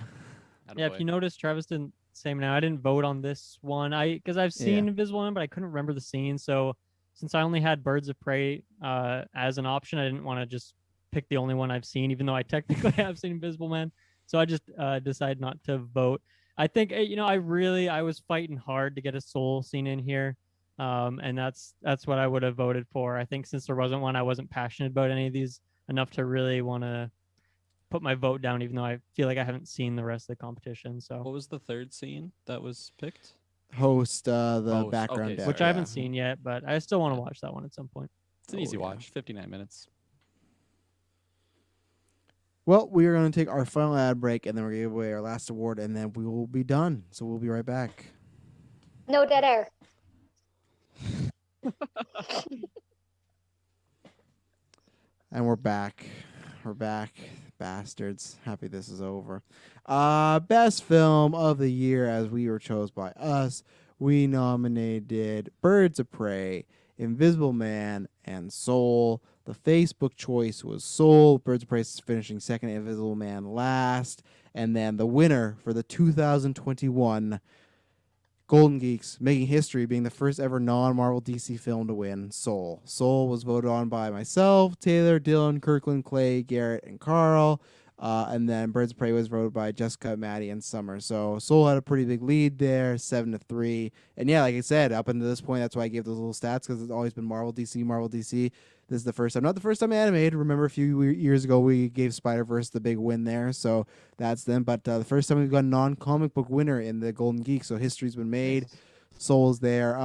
S3: Yeah, if you notice, Travis didn't say now. I didn't vote on this one. Because I've seen
S1: Yeah.
S3: Invisible Man, but I couldn't remember the scene. So since I only had Birds of Prey as an option, I didn't want to just pick the only one I've seen, even though I technically have seen Invisible Man. So I just decided not to vote. I think I was fighting hard to get a soul scene in here, and that's what I would have voted for. I think since there wasn't one, I wasn't passionate about any of these enough to really want to put my vote down, even though I feel like I haven't seen the rest of the competition. So,
S2: What was the third scene that was picked?
S1: Host the
S2: Host,
S1: background
S2: okay,
S1: deck.
S3: which I haven't seen yet, but I still want to watch that one at some point.
S2: It's an
S1: Oh,
S2: easy
S1: yeah.
S2: watch, 59 minutes.
S1: Well, we are going to take our final ad break, and then we're going to give away our last award, and then we will be done. So we'll be right back.
S4: No dead air.
S1: And we're back. We're back. Bastards. Happy this is over. Best film of the year, as we were chose by us. We nominated Birds of Prey, Invisible Man, and Soul. The Facebook choice was Soul. Birds of Prey finishing second, Invisible Man last. And then the winner for the 2021 Golden Geeks, making history, being the first ever non-Marvel DC film to win, Soul. Soul was voted on by myself, Taylor, Dylan, Kirkland, Clay, Garrett, and Carl. And then Birds of Prey was voted by Jessica, Maddie, and Summer. So Soul had a pretty big lead there, 7-3. And yeah, like I said, up until this point, that's why I gave those little stats, because it's always been Marvel, DC, Marvel, DC. This is the first time. Not the first time animated. Remember a few years ago we gave Spider-Verse the big win there. So that's them. But the first time we've got a non-comic book winner in the Golden Geek. So history's been made. Soul's there.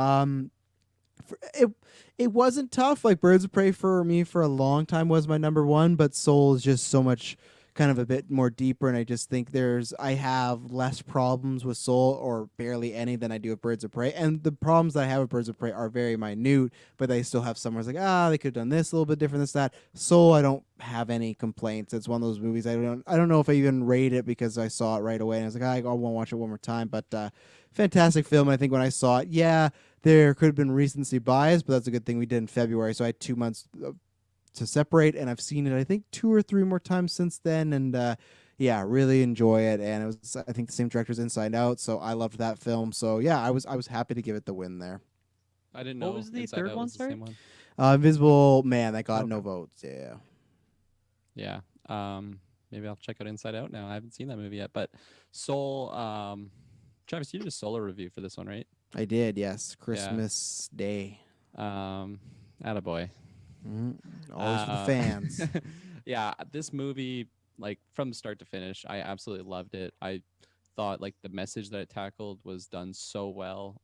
S1: It wasn't tough. Like Birds of Prey for me for a long time was my number one. But Soul is just so much kind of a bit more deeper, and I just think I have less problems with Soul, or barely any, than I do with Birds of Prey. And the problems that I have with Birds of Prey are very minute, but they still have some where it's like, they could have done this a little bit different than that. Soul, I don't have any complaints. It's one of those movies I don't know if I even rate it because I saw it right away and I was like, I want to watch it one more time. But fantastic film. And I think when I saw it, there could have been recency bias, but that's a good thing we did in February, so I had 2 months to separate, and I've seen it I think 2 or 3 more times since then, and really enjoy it. And it was, I think, the same director's Inside Out, so I loved that film. So I was happy to give it the win there.
S2: I didn't know.
S3: What was the
S2: Inside
S3: third
S2: Out
S3: one,
S2: was the
S3: sorry?
S2: same one.
S1: Invisible Man, that got no
S3: Okay.
S1: votes.
S2: Yeah. Maybe I'll check out Inside Out now. I haven't seen that movie yet. But Soul, Travis, you did a solo review for this one, right?
S1: I did, yes. Christmas Day.
S2: Attaboy.
S1: Always for the fans.
S2: Yeah, this movie, like from start to finish, I absolutely loved it. I thought like the message that it tackled was done so well.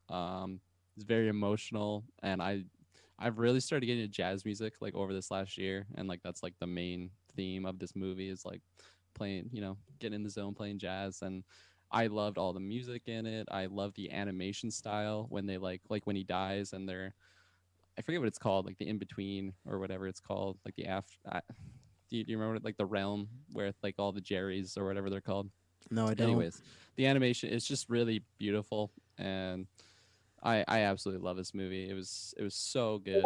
S2: It's very emotional, and I've really started getting into jazz music like over this last year, and like that's like the main theme of this movie is like playing, getting in the zone, playing jazz. And I loved all the music in it. I love the animation style when they like when he dies and I forget what it's called, like the in between or whatever it's called, like the after. Do you remember like the realm where like all the Jerrys or whatever they're called?
S1: No, I don't.
S2: Anyways, the animation is just really beautiful, and I absolutely love this movie. It was so good.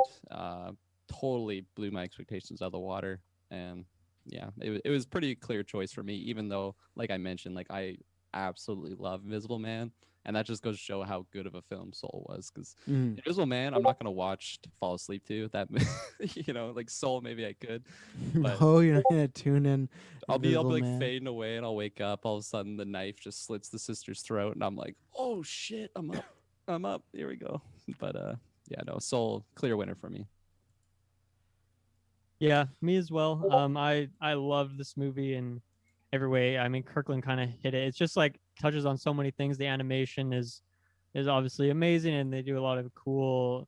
S2: Totally blew my expectations out of the water, and it was pretty clear choice for me. Even though, like I mentioned, like I absolutely love Invisible Man. And that just goes to show how good of a film Soul was. Because Invisible Man, I'm not going to watch to fall asleep to. That, like Soul, maybe I could. But
S1: No, you're not going to tune in.
S2: I'll be
S1: Invisible
S2: like
S1: Man.
S2: fading away, and I'll wake up. All of a sudden, the knife just slits the sister's throat. And I'm like, oh, shit, I'm up. I'm up. Here we go. But, Soul, clear winner for me.
S3: Yeah, me as well. I loved this movie in every way. I mean, Kirkland kind of hit it. It's just like touches on so many things. The animation is obviously amazing, and they do a lot of cool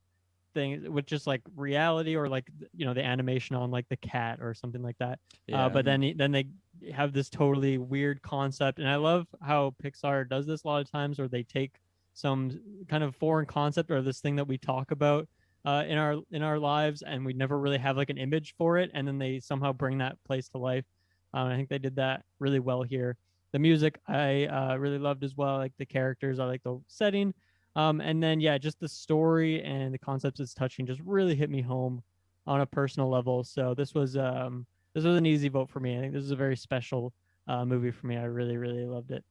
S3: things with just like reality, or like the animation on like the cat or something like that.
S2: Yeah.
S3: But then they have this totally weird concept, and I love how Pixar does this a lot of times, where they take some kind of foreign concept or this thing that we talk about in our lives, and we never really have like an image for it, and then they somehow bring that place to life. I think they did that really well here. The music I really loved as well, like the characters, I like the setting, and then just the story and the concepts it's touching just really hit me home on a personal level. So this was an easy vote for me. I think this is a very special movie for me. I really, really loved it.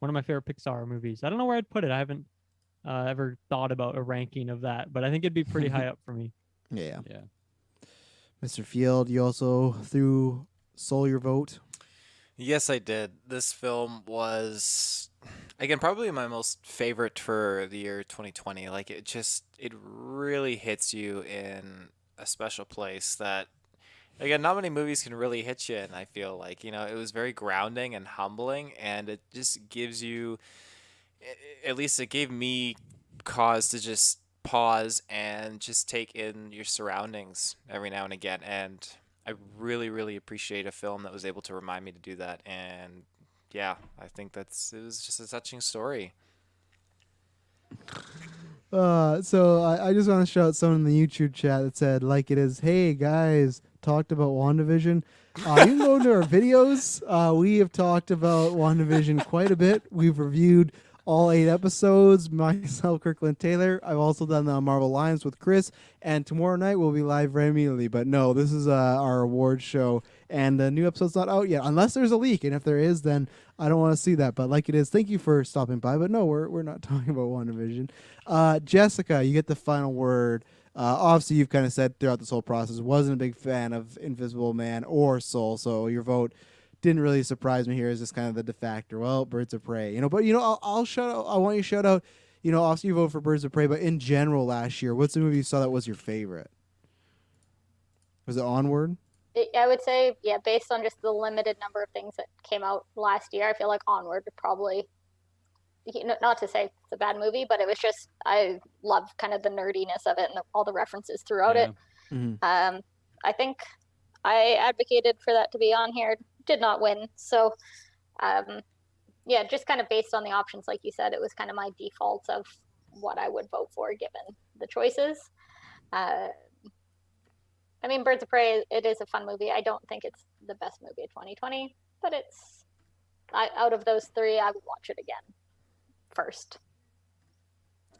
S3: One of my favorite Pixar movies. I don't know where I'd put it. I haven't ever thought about a ranking of that, but I think it'd be pretty high up for me.
S1: Yeah.
S2: Yeah.
S1: Mr. Field, you also threw Soul your vote.
S5: Yes, I did. This film was, again, probably my most favorite for the year 2020. Like, it really hits you in a special place that, again, not many movies can really hit you in. I feel like, it was very grounding and humbling, and it just gives you, at least it gave me cause to just pause and just take in your surroundings every now and again. And I really, really appreciate a film that was able to remind me to do that. And I think it was just a touching story.
S1: So I just want to shout out someone in the YouTube chat that said, like it is, hey guys, talked about WandaVision. You can go to our videos. We have talked about WandaVision quite a bit. We've reviewed all 8 episodes. Myself, Kirkland Taylor. I've also done the Marvel Alliance with Chris, and tomorrow night we'll be live right immediately. But no, this is our awards show, and the new episode's not out yet, unless there's a leak. And if there is, then I don't want to see that. But like it is, thank you for stopping by. But no, we're not talking about WandaVision. Jessica, you get the final word. Obviously, you've kind of said throughout this whole process, wasn't a big fan of Invisible Man or Soul, so your vote didn't really surprise me here. Is just kind of the de facto. Well, Birds of Prey, but I'll shout out. I want you to shout out. Obviously you vote for Birds of Prey, but in general, last year, what's the movie you saw that was your favorite? Was it Onward?
S4: I would say, yeah, based on just the limited number of things that came out last year, I feel like Onward would probably. Not to say it's a bad movie, but it was just I love kind of the nerdiness of it and all the references throughout it.
S1: Mm-hmm.
S4: I think I advocated for that to be on here. Did not win, so yeah, just kind of based on the options, like you said, it was kind of my default of what I would vote for given the choices. I mean, Birds of Prey, it is a fun movie. I don't think it's the best movie of 2020, but out of those 3, I would watch it again first.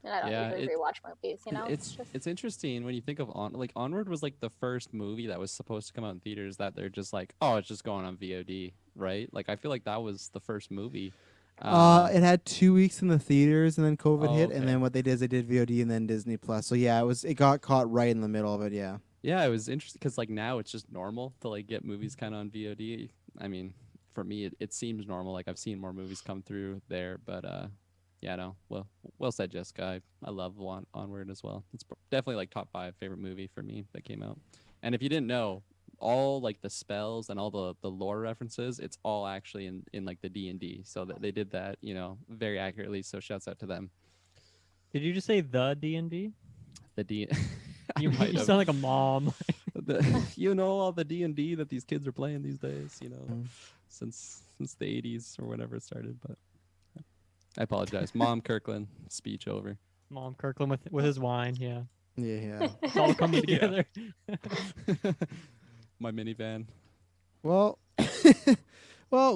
S4: And I don't usually rewatch movies,
S2: It's interesting when you think of Onward was like the first movie that was supposed to come out in theaters that they're just like, oh, it's just going on VOD, right? Like I feel like that was the first movie.
S1: It had 2 weeks in the theaters and then COVID hit,
S2: okay.
S1: and then what they did is they did VOD and then Disney Plus. So yeah, it got caught right in the middle of it. Yeah.
S2: Yeah, it was interesting because like now it's just normal to like get movies kind of on VOD. I mean, for me, it seems normal. Like I've seen more movies come through there, but yeah, no. Well said, Jessica. I love Onward as well. It's definitely like top 5 favorite movie for me that came out. And if you didn't know, all like the spells and all the lore references, it's all actually in like the D&D. So that they did that, very accurately. So shouts out to them.
S3: Did you just say the D&D?
S2: The D.
S3: You sound like a mom.
S2: All the D&D that these kids are playing these days. Since the 80s or whenever it started, but. I apologize. Mom Kirkland, speech over.
S3: Mom Kirkland with his wine, yeah.
S1: Yeah.
S3: It's all coming together.
S2: My minivan.
S1: Well,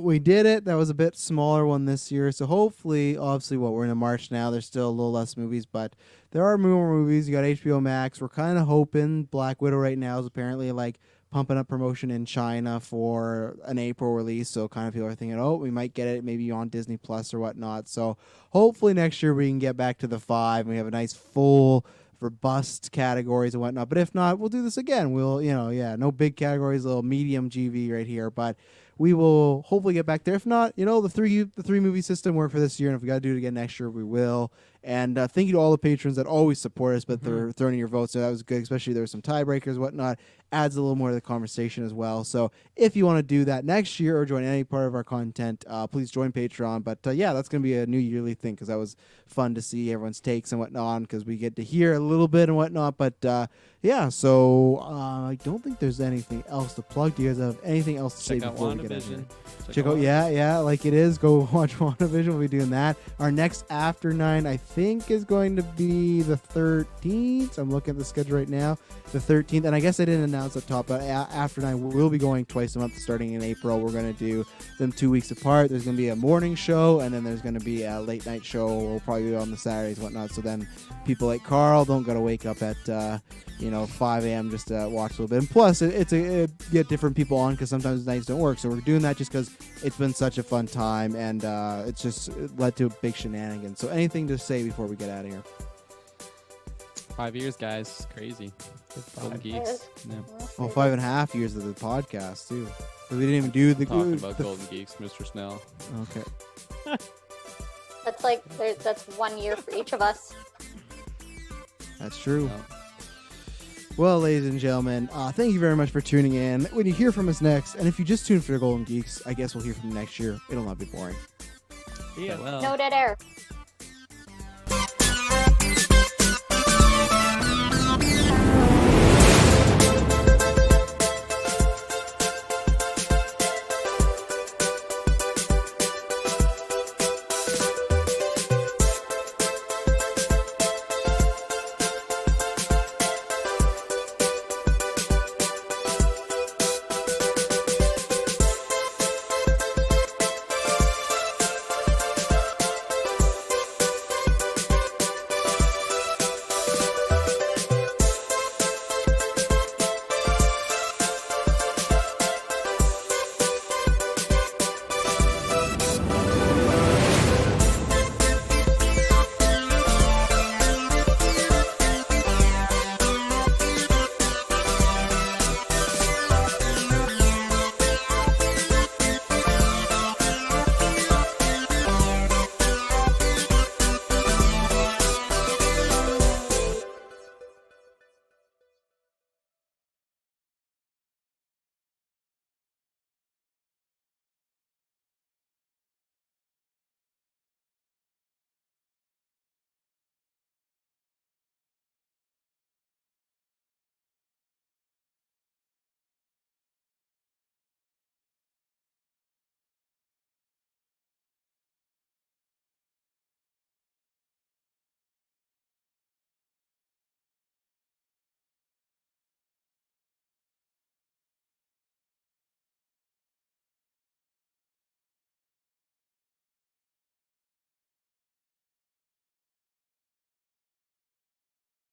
S1: we did it. That was a bit smaller one this year. So hopefully, obviously, we're in March now. There's still a little less movies, but there are more movies. You got HBO Max. We're kind of hoping Black Widow right now is apparently like pumping up promotion in China for an April release. So kind of people are thinking, we might get it maybe on Disney Plus or whatnot. So hopefully next year we can get back to the 5 and we have a nice full robust categories and whatnot. But if not, we'll do this again. We'll, no big categories, a little medium GV right here. But we will hopefully get back there. If not, the three movie system worked for this year, and if we got to do it again next year, we will. And thank you to all the patrons that always support us, but they're throwing in your votes, so that was good. Especially there were some tiebreakers, whatnot. Adds a little more to the conversation as well. So if you want to do that next year or join any part of our content, please join Patreon. But yeah, that's going to be a new yearly thing because that was fun to see everyone's takes and whatnot because we get to hear a little bit and whatnot. But yeah, so I don't think there's anything else to plug. Do you guys have anything else to say before we get out of here? Check out, yeah, like it is. Go watch WandaVision. We'll be doing that. Our next After 9, I think, is going to be the 13th. I'm looking at the schedule right now. The 13th. And I guess I didn't announce up top, but After 9 we'll be going twice a month starting in April. We're going to do them 2 weeks apart. There's going to be a morning show, and then there's going to be a late night show. We'll probably be on the Saturdays and whatnot. So then people like Carl don't got to wake up at 5 a.m. just to watch a little bit. And plus, it get different people on because sometimes nights don't work. So we're doing that just because it's been such a fun time, and it's just led to big shenanigans. So anything to say before we get out of here?
S2: 5 years, guys. Crazy. Golden Geeks. Yeah.
S1: Well, 5.5 years of the podcast, too. We didn't even do the...
S2: Talking about Golden Geeks, Mr. Snell.
S1: Okay.
S4: That's 1 year for each of us.
S1: That's true. Well, ladies and gentlemen, thank you very much for tuning in. When you hear from us next, and if you just tune for the Golden Geeks, I guess we'll hear from you next year. It'll not be boring.
S3: Yeah, well.
S4: No dead air.